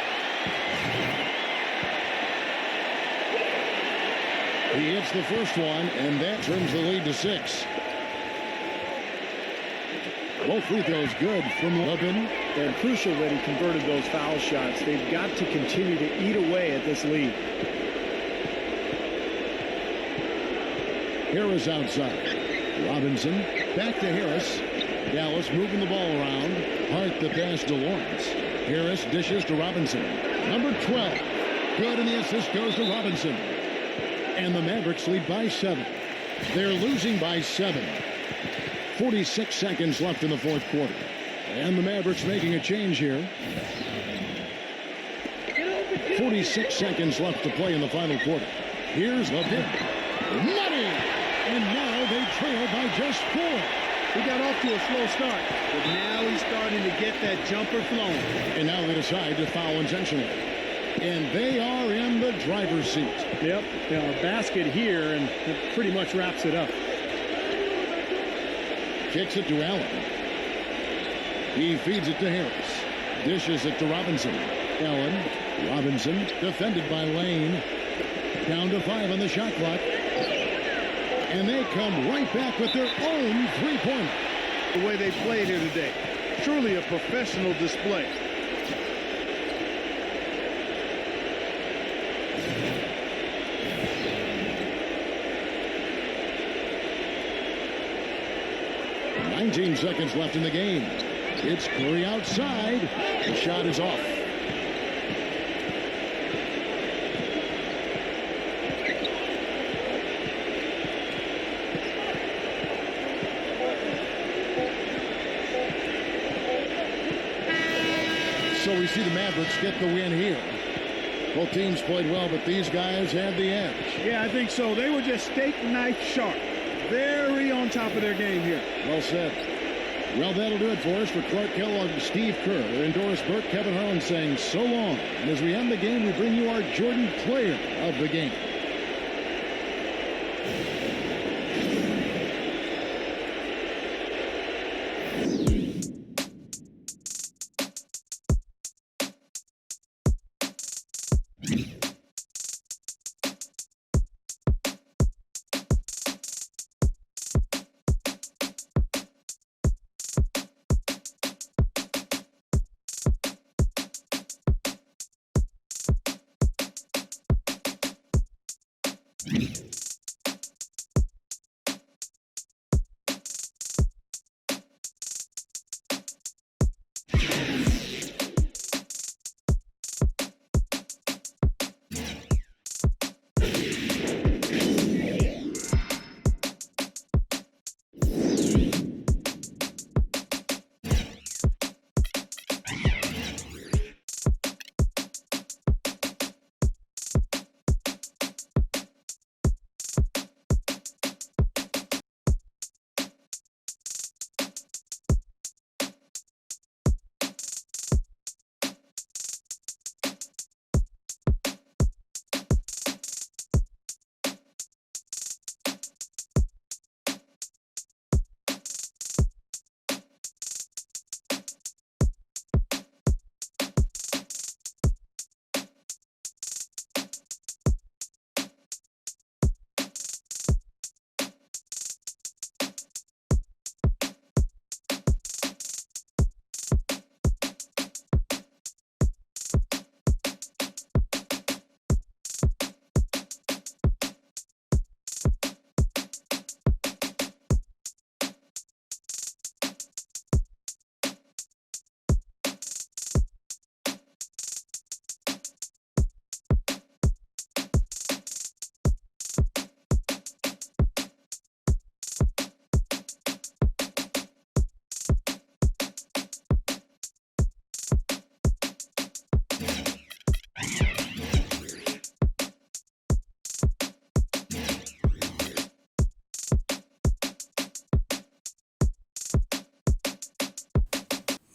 He hits the first one, and that turns the lead to 6. Both free throws good from Levin. And crucial that he converted those foul shots. They've got to continue to eat away at this lead. Harris outside. Robinson back to Harris. Dallas moving the ball around. Hart the pass to Lawrence. Harris dishes to Robinson. Number 12. Good, and the assist goes to Robinson. And the Mavericks lead by 7. They're losing by 7. 46 seconds left in the fourth quarter. And the Mavericks making a change here. 46 seconds left to play in the final quarter. Here's Levin. Money! And now they trail by just 4. He got off to a slow start, but now he's starting to get that jumper flowing. And now they decide to foul intentionally. And they are in the driver's seat. Yep, a basket here, and it pretty much wraps it up. Kicks it to Allen. He feeds it to Harris. Dishes it to Robinson. Allen. Robinson defended by Lane. Down to 5 on the shot clock. And they come right back with their own three-pointer. The way they played here today. Truly a professional display. $19 seconds left in the game. It's Curry outside. The shot is off. see the Mavericks get the win here. Both teams played well, but these guys had the edge. Yeah, I think so. They were just steak knife sharp. Very on top of their game here. Well said. Well, that'll do it for us. For Clark Kellogg, Steve Kerr, and Doris Burke, Kevin Harlan saying so long. And as we end the game, we bring you our Jordan Player of the Game.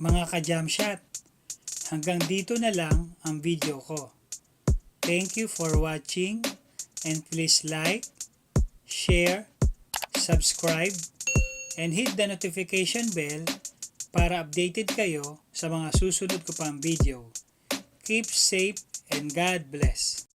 Mga ka-jam shot, hanggang dito na lang ang video ko. Thank you for watching and please like, share, subscribe, and hit the notification bell para updated kayo sa mga susunod ko pang video. Keep safe and God bless.